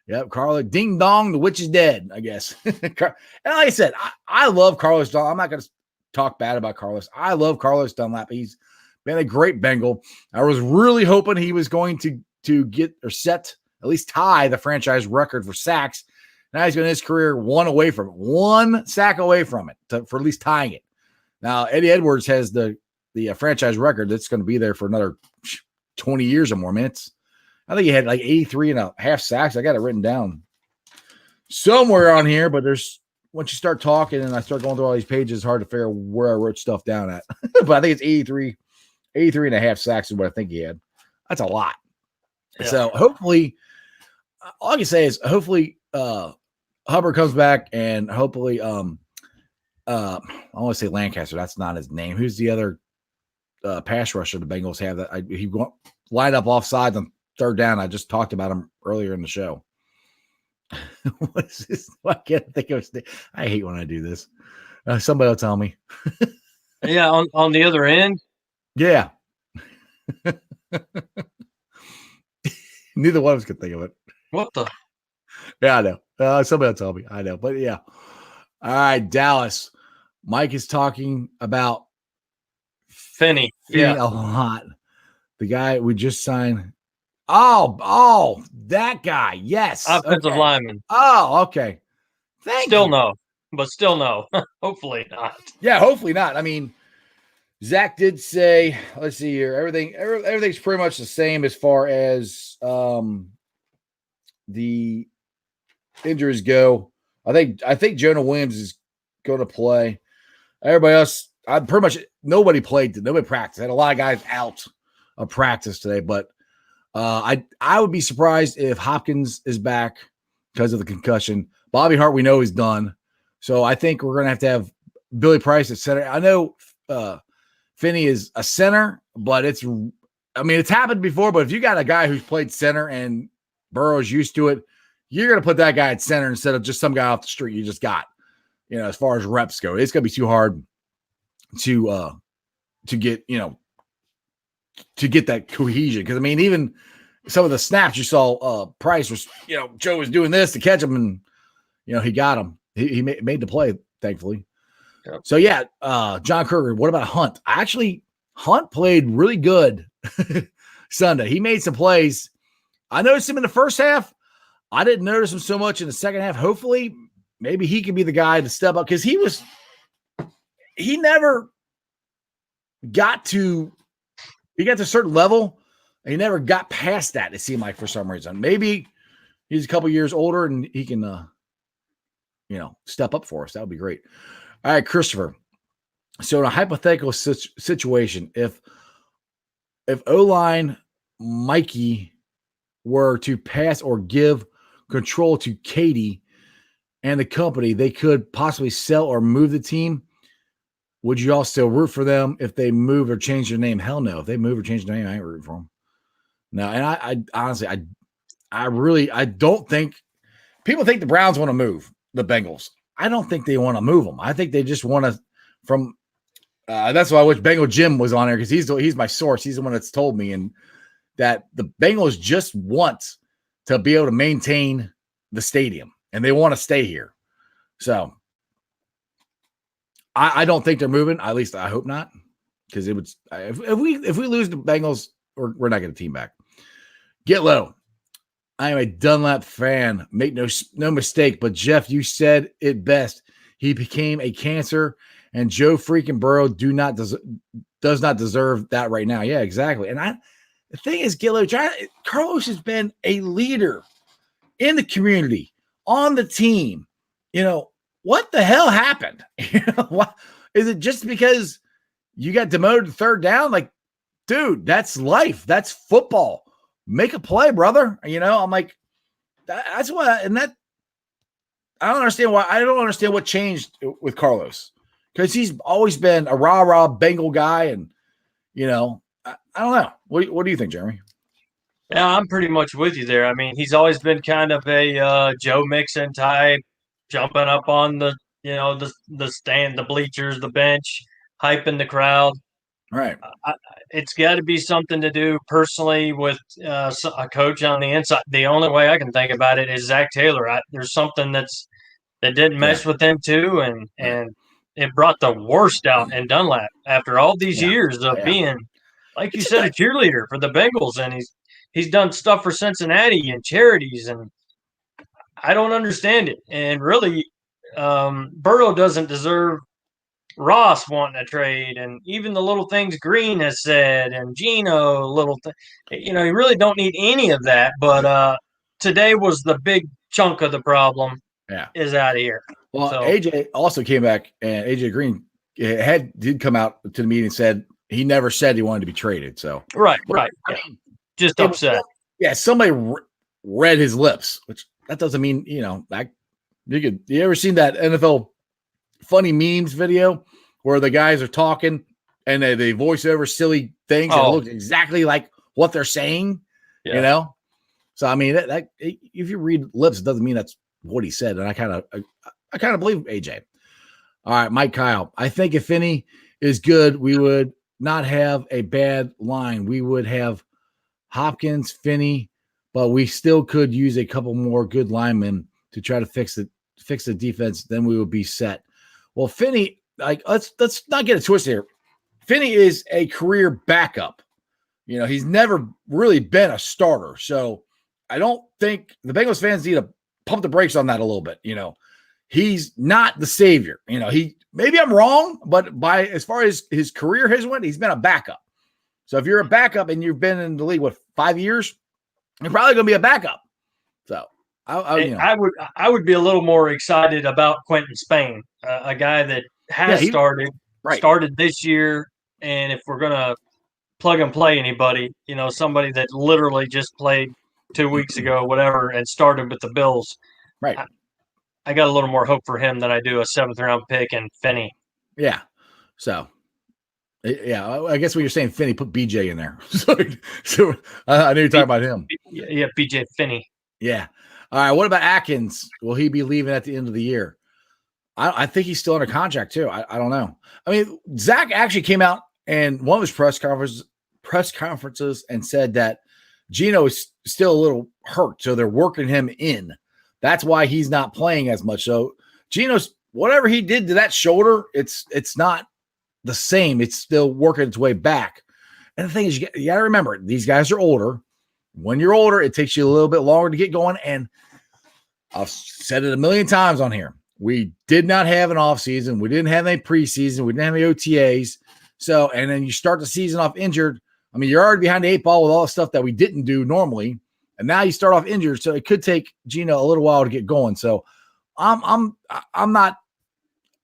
Yep, Carlos. Ding dong, the witch is dead, I guess. And like I said, I love Carlos Dunlap. I'm not going to talk bad about Carlos. I love Carlos Dunlap. He's been a great Bengal. I was really hoping he was going to get or set, at least tie the franchise record for sacks. Now he's been in his career one sack away from it, for at least tying it. Now, Eddie Edwards has the franchise record that's going to be there for another 20 years or more minutes. I think he had like 83.5 sacks. I got it written down somewhere on here, but once you start talking and I start going through all these pages, it's hard to figure out where I wrote stuff down at. But I think it's 83.5 sacks is what I think he had. That's a lot. Yeah. So hopefully, all I can say is hopefully Hubbard comes back, and hopefully I want to say Lancaster. That's not his name. Who's the other pass rusher the Bengals have that he lined up offsides on third down? I just talked about him earlier in the show. What's this? I can't think of his name. I hate when I do this. Somebody will tell me. Yeah, on the other end. Yeah. Neither one of us could think of it. What the? Yeah, I know. Somebody will tell me. I know. But yeah. All right, Dallas. Mike is talking about Finney. Yeah. A lot. The guy we just signed. Oh, that guy. Yes. Offensive lineman. Oh, okay. Still no. Hopefully not. Yeah, hopefully not. I mean, Zach did say, let's see here. Everything's pretty much the same as far as the injuries go. I think Jonah Williams is going to play. Everybody else, nobody played. Nobody practiced. I had a lot of guys out of practice today, but I would be surprised if Hopkins is back because of the concussion. Bobby Hart, we know, is done. So I think we're going to have Billy Price at center. I know Finney is a center, but it's happened before. But if you got a guy who's played center and Burrow's used to it, you're going to put that guy at center instead of just some guy off the street you just got. As far as reps go, it's going to be too hard to get, to get that cohesion. Because, even some of the snaps you saw, Price was, Joe was doing this to catch him, and, he got him. He made the play, thankfully. Yep. So, yeah, John Kruger, what about Hunt? Hunt played really good Sunday. He made some plays. I noticed him in the first half. I didn't notice him so much in the second half. Hopefully, maybe he can be the guy to step up, because he never got to a certain level. And he never got past that, it seemed like, for some reason. Maybe he's a couple years older and he can, step up for us. That would be great. All right, Christopher. So in a hypothetical situation, if O-line Mikey were to pass or give control to Katie and the company, they could possibly sell or move the team. Would you all still root for them if they move or change their name? Hell no. If they move or change their name, I ain't rooting for them. No, and I honestly, I don't think people think the Browns want to move the Bengals. I don't think they want to move them. I think they just want to that's why I wish Bengal Jim was on there, because he's my source. He's the one that's told me, and that the Bengals just want to be able to maintain the stadium, and they want to stay here. So I don't think they're moving. At least I hope not, because it would. If we lose the Bengals, we're not getting a team back. Get low. I am a Dunlap fan. Make no mistake, but Jeff, you said it best. He became a cancer, and Joe freaking Burrow does not deserve that right now. Yeah, exactly. And the thing is, get low. Carlos has been a leader in the community, on the team. What the hell happened? What is it? Just because you got demoted to third down? Like, dude, that's life. That's football. Make a play, brother. I'm like, that's what. And that I don't understand why. I don't understand what changed with Carlos, because he's always been a rah Bengal guy, and I don't know. What do you think, Jeremy? Yeah, I'm pretty much with you there. He's always been kind of a Joe Mixon type, jumping up on the stand, the bleachers, the bench, hyping the crowd. Right. it's got to be something to do personally with a coach on the inside. The only way I can think about it is Zach Taylor. There's something that didn't mesh with him too, and it brought the worst out in Dunlap after all these years of being, like you said, a cheerleader for the Bengals, and he's done stuff for Cincinnati and charities, and I don't understand it. And really, Burrow doesn't deserve Ross wanting to trade, and even the little things Green has said, and Gino, you really don't need any of that. But today was the big chunk of the problem. Yeah, is out of here. Well, so, AJ also came back, and AJ Green did come out to the meeting and said he never said he wanted to be traded. So right. I mean, just upset. Somebody read his lips, which that doesn't mean you ever seen that NFL funny memes video where the guys are talking and they voice over silly things and it looks exactly like what they're saying, So I mean, that if you read lips, it doesn't mean that's what he said. And I kind of believe AJ. All right, Mike Kyle. I think if Finney is good, we would not have a bad line. We would have Hopkins, Finney, but we still could use a couple more good linemen to try to fix the defense. Then we would be set. Well, Finney, let's not get it twisted here. Finney is a career backup. He's never really been a starter. So I don't think the Bengals fans need to pump the brakes on that a little bit. He's not the savior. Maybe I'm wrong, but as far as his career has went, he's been a backup. So if you're a backup and you've been in the league, 5 years, you're probably going to be a backup. So I would be a little more excited about Quentin Spain, a guy that has started this year. And if we're going to plug and play anybody, somebody that literally just played 2 weeks ago, whatever, and started with the Bills. Right. I got a little more hope for him than I do a 7th round pick and Finney. Yeah. So, I guess when you're saying Finney, put BJ in there. so I knew you're talking about him. Yeah, BJ Finney. Yeah. All right. What about Atkins? Will he be leaving at the end of the year? I think he's still under contract too. I don't know. I mean, Zach actually came out and one of his press conferences and said that Gino is still a little hurt, so they're working him in. That's why he's not playing as much. So Gino's whatever he did to that shoulder, it's not the same. It's still working its way back. And the thing is, you got to remember, these guys are older. When you're older, it takes you a little bit longer to get going. And I've said it a million times on here. We did not have an offseason. We didn't have any preseason. We didn't have any OTAs. So, and then you start the season off injured. I mean, you're already behind the 8 ball with all the stuff that we didn't do normally. And now you start off injured. So it could take Gino a little while to get going. So I'm not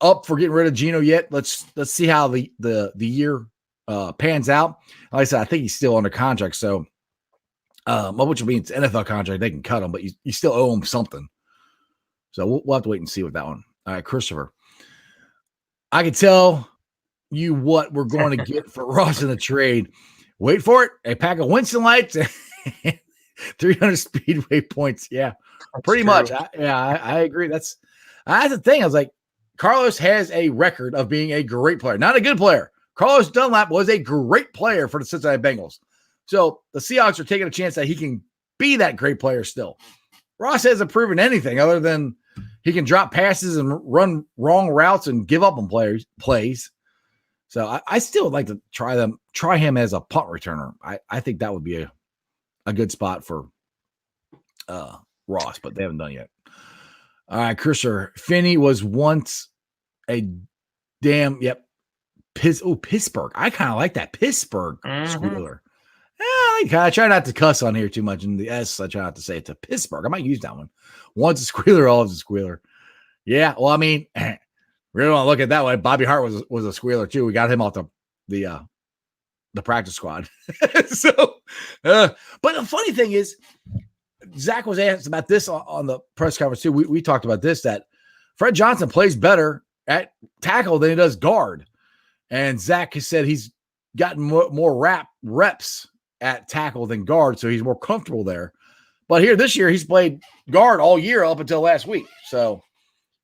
up for getting rid of Gino yet. Let's see how the year pans out. Like I said, I think he's still under contract. So which means NFL contract, they can cut him, but you still owe him something. So we'll have to wait and see with that one. All right, Christopher. I can tell you what we're going to get for Ross in the trade. Wait for it. A pack of Winston lights and 300 speedway points. Yeah, pretty much. I agree. That's the thing. I was like, Carlos has a record of being a great player, not a good player. Carlos Dunlap was a great player for the Cincinnati Bengals. So the Seahawks are taking a chance that he can be that great player still. Ross hasn't proven anything other than he can drop passes and run wrong routes and give up on plays. So I still would like to try him as a punt returner. I think that would be a good spot for Ross, but they haven't done it yet. All right, Christopher. Finney was once a Pittsburgh. I kind of like that Pittsburgh squealer. I try not to cuss on here too much. In the S, I try not to say it to Pittsburgh. I might use that one. Once a squealer, always a squealer. Yeah, well, I mean, really want to look at it that way. Bobby Hart was a squealer too. We got him off the practice squad. But the funny thing is, Zach was asked about this on the press conference too. We talked about this, that Fred Johnson plays better at tackle than he does guard. And Zach has said he's gotten more reps at tackle than guard, so he's more comfortable there. But here this year, he's played guard all year up until last week. So,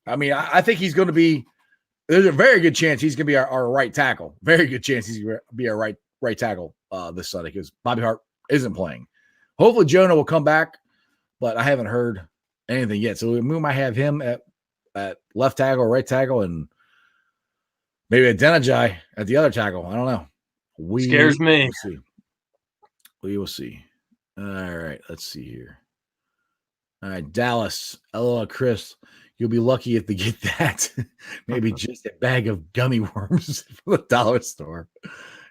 I mean, I think he's going to be – there's a very good chance he's going to be our right tackle. Very good chance he's going to be our right right tackle this Sunday because Bobby Hart isn't playing. Hopefully Jonah will come back, but I haven't heard anything yet. So we might have him at left tackle or right tackle and maybe a Denijai at the other tackle. I don't know. Scares me. We'll see. We will see. All right, let's see here. All right, Dallas. LOL, Chris. You'll be lucky if they get that. Maybe just a bag of gummy worms from the dollar store.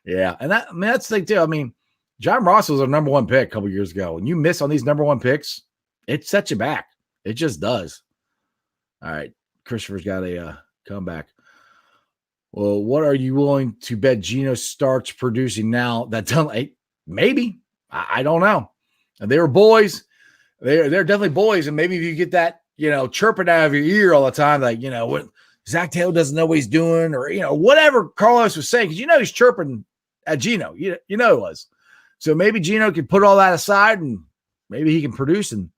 Yeah, and that's the thing too. I mean, John Ross was our number one pick a couple years ago. When you miss on these number one picks, it sets you back. It just does. All right, Christopher's got a comeback. Well, what are you willing to bet Geno starts producing now? That Dunlap, maybe. I don't know. They were boys. They're definitely boys. And maybe if you get that, chirping out of your ear all the time, like, what Zach Taylor doesn't know what he's doing, or, whatever Carlos was saying, because he's chirping at Geno. He was. So maybe Geno could put all that aside and maybe he can produce and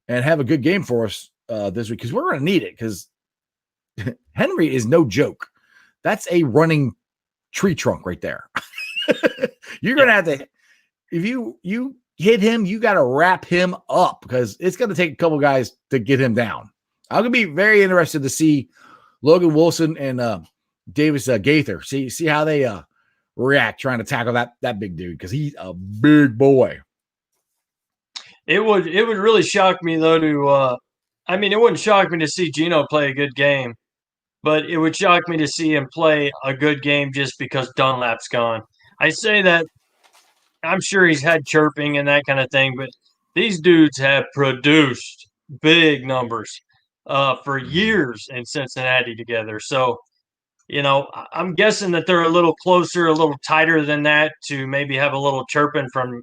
have a good game for us this week, because we're going to need it, because Henry is no joke. That's a running tree trunk right there. You're going to have to, if you hit him, you got to wrap him up, because it's going to take a couple guys to get him down. I'm going to be very interested to see Logan Wilson and Davis Gaither. See how they react trying to tackle that big dude, because he's a big boy. It would really shock me though to it wouldn't shock me to see Geno play a good game, but it would shock me to see him play a good game just because Dunlap's gone. I say that I'm sure he's had chirping and that kind of thing, but these dudes have produced big numbers for years in Cincinnati together. So, I'm guessing that they're a little closer, a little tighter than that, to maybe have a little chirping from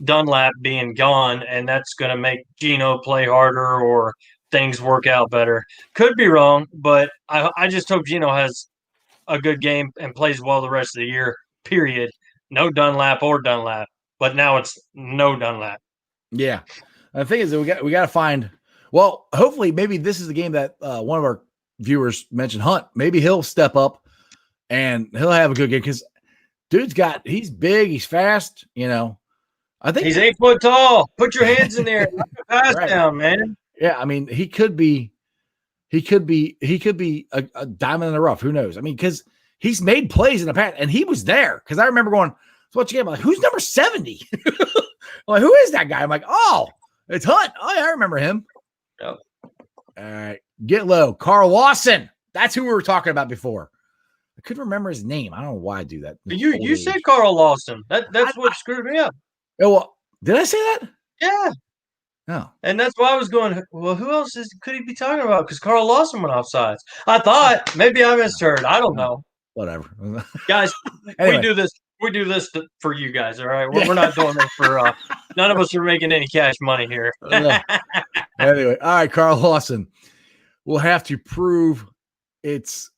Dunlap being gone, and that's going to make Geno play harder or things work out better. Could be wrong, but I just hope Geno has a good game and plays well the rest of the year, period. No Dunlap, but now it's no Dunlap. Yeah. And the thing is that we got to find, well, hopefully maybe this is the game that one of our viewers mentioned, Hunt. Maybe he'll step up and he'll have a good game, because he's big, he's fast, I think he's 8 foot tall. Put your hands in there. Knock the pass right down, man. Yeah, I mean, he could be a diamond in the rough. Who knows? I mean, because he's made plays in the past, and he was there. Because I remember going, so what you get? I'm like, who's number 70? I'm like, who is that guy? I'm like, oh, it's Hunt. Oh, yeah, I remember him. Yep. All right, get low. Carl Lawson. That's who we were talking about before. I couldn't remember his name. I don't know why I do that. You said Carl Lawson. That's what screwed me up. Oh, well, did I say that? Yeah. No. And that's why I was going, well, who else could he be talking about? Because Carl Lawson went off sides. I thought maybe I misheard. I don't know. Whatever. Guys, anyway. We do this for you guys, all right? We're not doing this for none of us are making any cash money here. Anyway, all right, Carl Lawson. We'll have to prove it's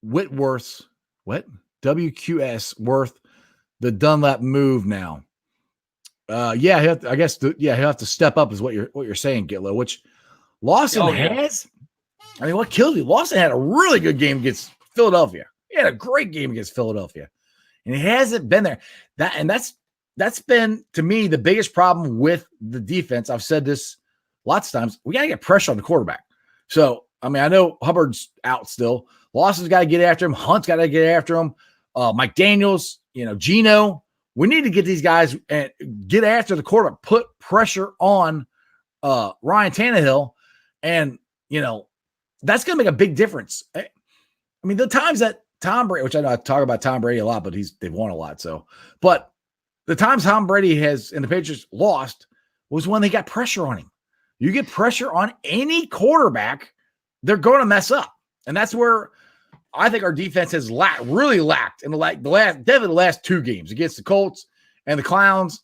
Whitworth's WQS worth the Dunlap move now. He'll have to step up, is what you're saying, Gitlow, which Lawson has. I mean, what killed you? Lawson had a really good game against Philadelphia. He had a great game against Philadelphia, and he hasn't been there. That's been, to me, the biggest problem with the defense. I've said this lots of times. We got to get pressure on the quarterback. So, I mean, I know Hubbard's out still. Lawson's got to get after him. Hunt's got to get after him. Mike Daniels, Geno. We need to get these guys and get after the quarterback, put pressure on Ryan Tannehill, and, that's going to make a big difference. I mean, the times that Tom Brady, which I know I talk about Tom Brady a lot, but they've won a lot. So, but the times Tom Brady has and the Patriots lost was when they got pressure on him. You get pressure on any quarterback, they're going to mess up. And that's where I think our defense has really lacked in the last two games against the Colts and the Clowns.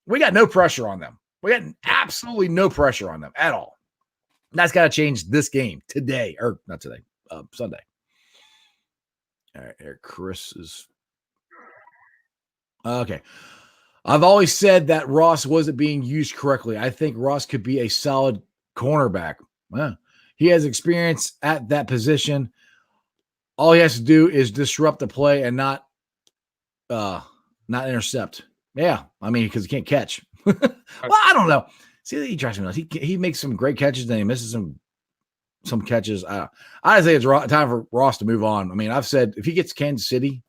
We got no pressure on them. We got absolutely no pressure on them at all. And that's got to change this game today, or not today, Sunday. All right, here, Chris is okay. I've always said that Ross wasn't being used correctly. I think Ross could be a solid cornerback. He has experience at that position. All he has to do is disrupt the play and not not intercept. Yeah, I mean, because he can't catch. Well, I don't know. See, he drives me nuts. He makes some great catches, then he misses some catches. I say it's time for Ross to move on. I mean, I've said if he gets Kansas City,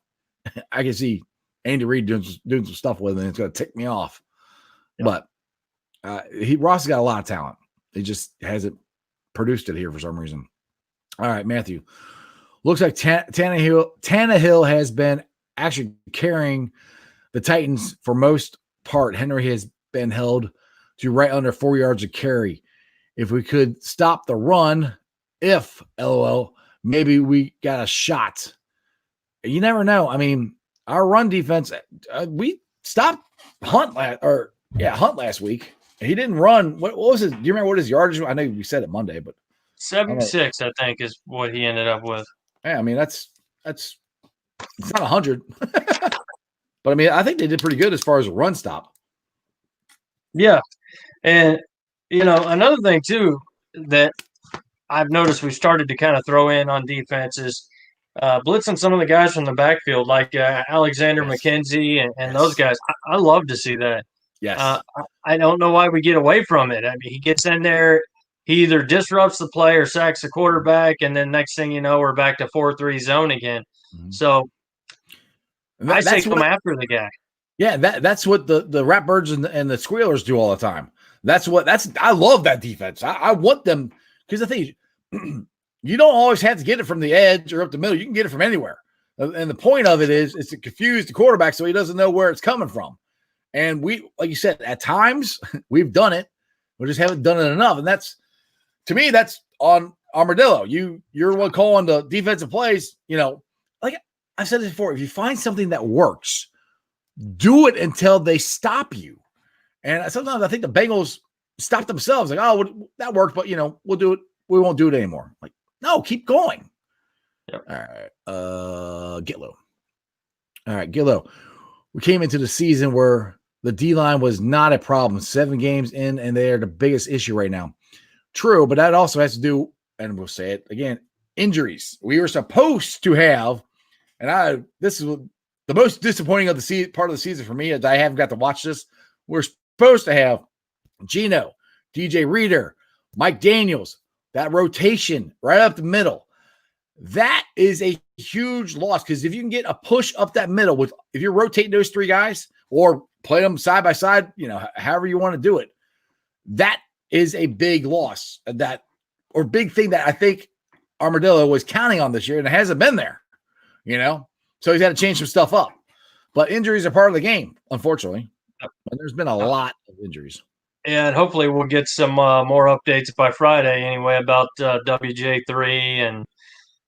I can see Andy Reid doing some stuff with him, and it's going to tick me off. Yep. But Ross has got a lot of talent. He just hasn't produced it here for some reason. All right, Matthew. Looks like Tannehill has been actually carrying the Titans for most part. Henry has been held to right under 4 yards of carry. If we could stop the run, LOL, maybe we got a shot. You never know. I mean, our run defense, we stopped Hunt last week. He didn't run. What was it? Do you remember what his yardage was? I know we said it Monday, but 76, I think, is what he ended up with. Yeah, I mean, it's not 100. But, I mean, I think they did pretty good as far as a run stop. Yeah. And, another thing, too, that I've noticed we've started to kind of throw in on defense is blitzing some of the guys from the backfield, like Alexander McKenzie and those guys. I love to see that. Yes. I don't know why we get away from it. I mean, he gets in there, he either disrupts the play or sacks the quarterback, and then next thing you know, we're back to 4-3 zone again. Mm-hmm. So I say come after the guy. Yeah, that's what the Ratbirds and the Squealers do all the time. I love that defense. I want them, because the thing is, you don't always have to get it from the edge or up the middle. You can get it from anywhere. And the point of it is to confuse the quarterback so he doesn't know where it's coming from. And we, like you said, at times we've done it. We just haven't done it enough. And to me, that's on Armadillo. You're one calling the defensive plays. Like I've said this before, if you find something that works, do it until they stop you. And sometimes I think the Bengals stop themselves. Like, oh, that worked, but we'll do it. We won't do it anymore. Like, no, keep going. Yep. All right. Gitlow. All right, Gitlow. We came into the season where the D-line was not a problem. 7 games in, and they are the biggest issue right now. True, but that also has to do, and we'll say it again, injuries. We were supposed to have, and this is the most disappointing of the part of the season for me, is I haven't got to watch this. We're supposed to have Geno, DJ Reader, Mike Daniels, that rotation right up the middle. That is a huge loss, because if you can get a push up that middle if you're rotating those 3 guys or play them side by side, however you want to do it, that is a big loss, or big thing that I think Armadillo was counting on this year, and it hasn't been there, so he's got to change some stuff up. But injuries are part of the game, unfortunately. And there's been a lot of injuries. And hopefully we'll get some more updates by Friday anyway about WJ3 and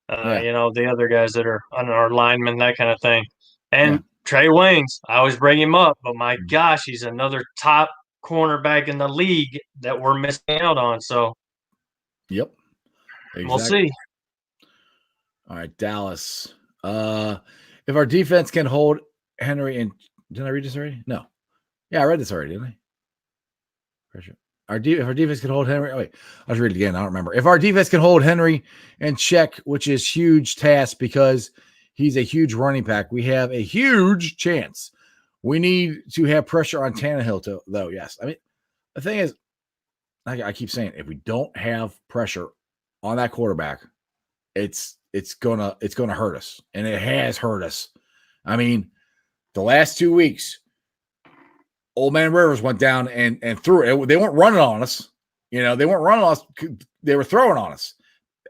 the other guys that are on our linemen, that kind of thing. And Trey Waynes, I always bring him up, but my gosh, he's another top cornerback in the league that we're missing out on. So, yep, exactly. We'll see. All right, Dallas. If our defense can hold Henry and did I read this already? No. Yeah, I read this already, didn't I? Pressure. If our defense can hold Henry, I'll read it again. I don't remember. If our defense can hold Henry in check, which is huge task because he's a huge running back, we have a huge chance. We need to have pressure on Tannehill though. Yes. I mean, the thing is, I keep saying, if we don't have pressure on that quarterback, it's gonna hurt us, and it has hurt us. I mean, the last 2 weeks, Old Man Rivers went down and threw it. They weren't running on us. They weren't running on us. They were throwing on us.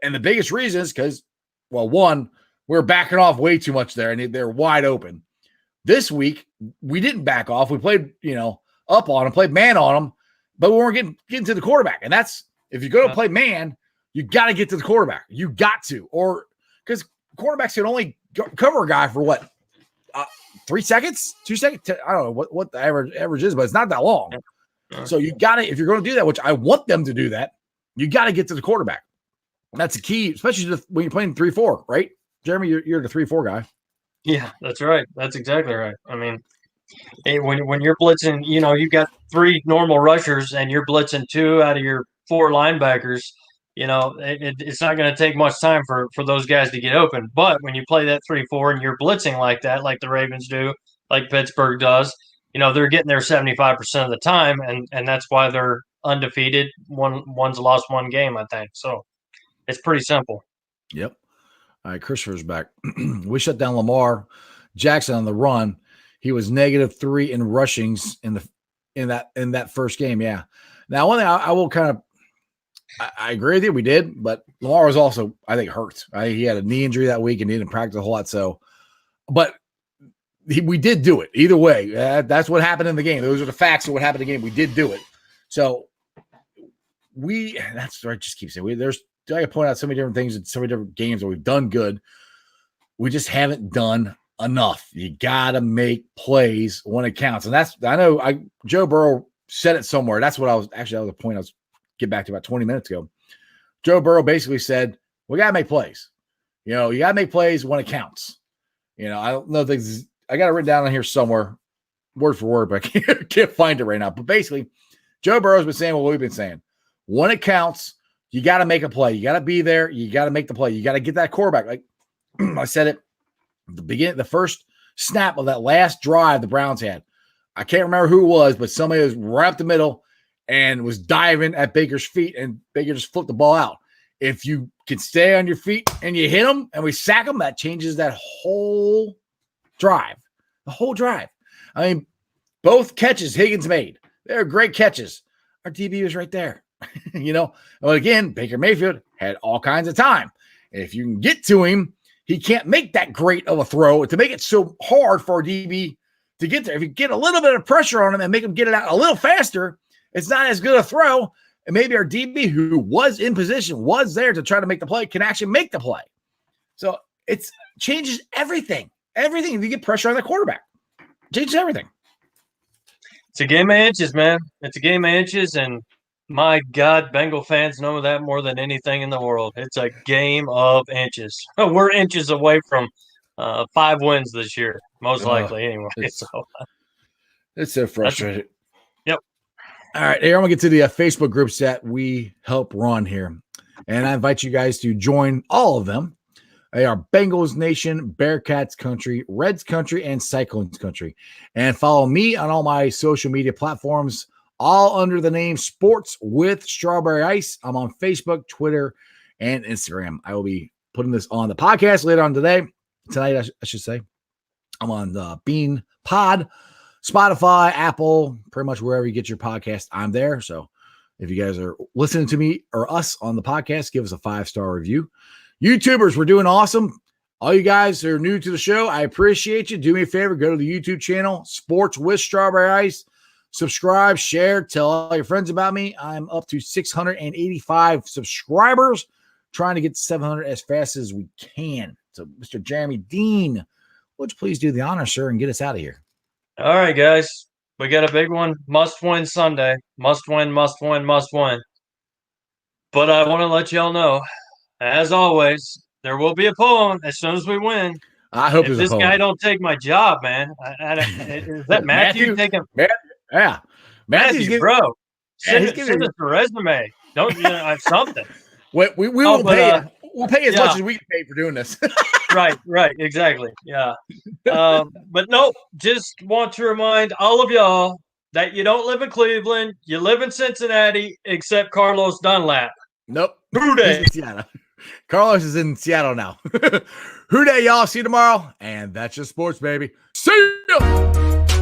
And the biggest reason is because, one, we're backing off way too much there, and they're wide open. This week, we didn't back off. We played, up on them, played man on them, but we weren't getting to the quarterback. And that's, if you're going to play man, you got to get to the quarterback. You got to. Or because quarterbacks can only cover a guy for what? 3 seconds, 2 seconds. I don't know what the average is, but it's not that long. So you got to, if you're going to do that, which I want them to do that, you got to get to the quarterback. And that's the key, especially when you're playing 3-4, right? Jeremy, you're the 3-4 guy. Yeah, that's right. That's exactly right. I mean, when you're blitzing, you've got 3 normal rushers and you're blitzing 2 out of your 4 linebackers. It's not going to take much time for those guys to get open. But when you play that 3-4 and you're blitzing like that, like the Ravens do, like Pittsburgh does, they're getting there 75% of the time, and that's why they're undefeated. One's lost one game, I think. So it's pretty simple. Yep. All right, Christopher's back. We shut down Lamar Jackson on the run. He was -3 in rushings in that first game. Yeah. Now, one thing I will kind of I agree with you. We did, but Lamar was also, I think, hurt. He had a knee injury that week and didn't practice a whole lot. So, but we did do it either way. That's what happened in the game. Those are the facts of what happened in the game. We did do it. So that's what I just keep saying. I can point out so many different things and so many different games where we've done good. We just haven't done enough. You got to make plays when it counts. And Joe Burrow said it somewhere. That was the point I was getting back to about 20 minutes ago. Joe Burrow basically said, we got to make plays. You got to make plays when it counts. I don't know if I got it written down on here somewhere, word for word, but I can't find it right now. But basically, Joe Burrow's been saying what we've been saying. When it counts, you got to make a play. You got to be there. You got to make the play. You got to get that quarterback. Like I said it at the first snap of that last drive the Browns had. I can't remember who it was, but somebody was right up the middle and was diving at Baker's feet, and Baker just flipped the ball out. If you can stay on your feet and you hit them and we sack them, that changes that whole drive. The whole drive. I mean, both catches Higgins made. They're great catches. Our DB was right there. Well, again, Baker Mayfield had all kinds of time. If you can get to him, he can't make that great of a throw to make it so hard for a DB to get there. If you get a little bit of pressure on him and make him get it out a little faster, it's not as good a throw. And maybe our DB, who was in position, was there to try to make the play, can actually make the play. So it changes everything. Everything. If you get pressure on the quarterback, it changes everything. It's a game of inches, man. It's a game of inches, and my God, Bengal fans know that more than anything in the world. It's a game of inches. We're inches away from 5 wins this year, most likely, anyway. It's so frustrating. Yep. All right, here I'm gonna get to the Facebook groups that we help run here, and I invite you guys to join all of them. They are Bengals Nation, Bearcats Country, Reds Country, and Cyclones Country. And follow me on all my social media platforms, all under the name Sports with Strawberry Ice. I'm on Facebook, Twitter, and Instagram. I will be putting this on the podcast later on tonight, I should say. I'm on the Bean Pod, Spotify, Apple, pretty much wherever you get your podcast, I'm there. So if you guys are listening to me or us on the podcast, give us a 5-star review. YouTubers, we're doing awesome. All you guys that are new to the show, I appreciate you. Do me a favor, go to the YouTube channel, Sports with Strawberry Ice. Subscribe, share, tell all your friends about me. I'm up to 685 subscribers, trying to get to 700 as fast as we can. So, Mr. Jeremy Dean, would you please do the honor, sir, and get us out of here? All right, guys. We got a big one. Must win Sunday. Must win, must win, must win. But I want to let y'all know, as always, there will be a poem as soon as we win. I hope if this guy don't take my job, man. Is that Matthew taking? Yeah, Matthew, bro. Send us a resume. Don't have something. We won't pay. We'll pay as much as we can pay for doing this. Right, exactly. Yeah. But no, just want to remind all of y'all that you don't live in Cleveland. You live in Cincinnati, except Carlos Dunlap. Nope. Carlos is in Seattle now. Who day, y'all? See you tomorrow. And that's your sports, baby. See ya.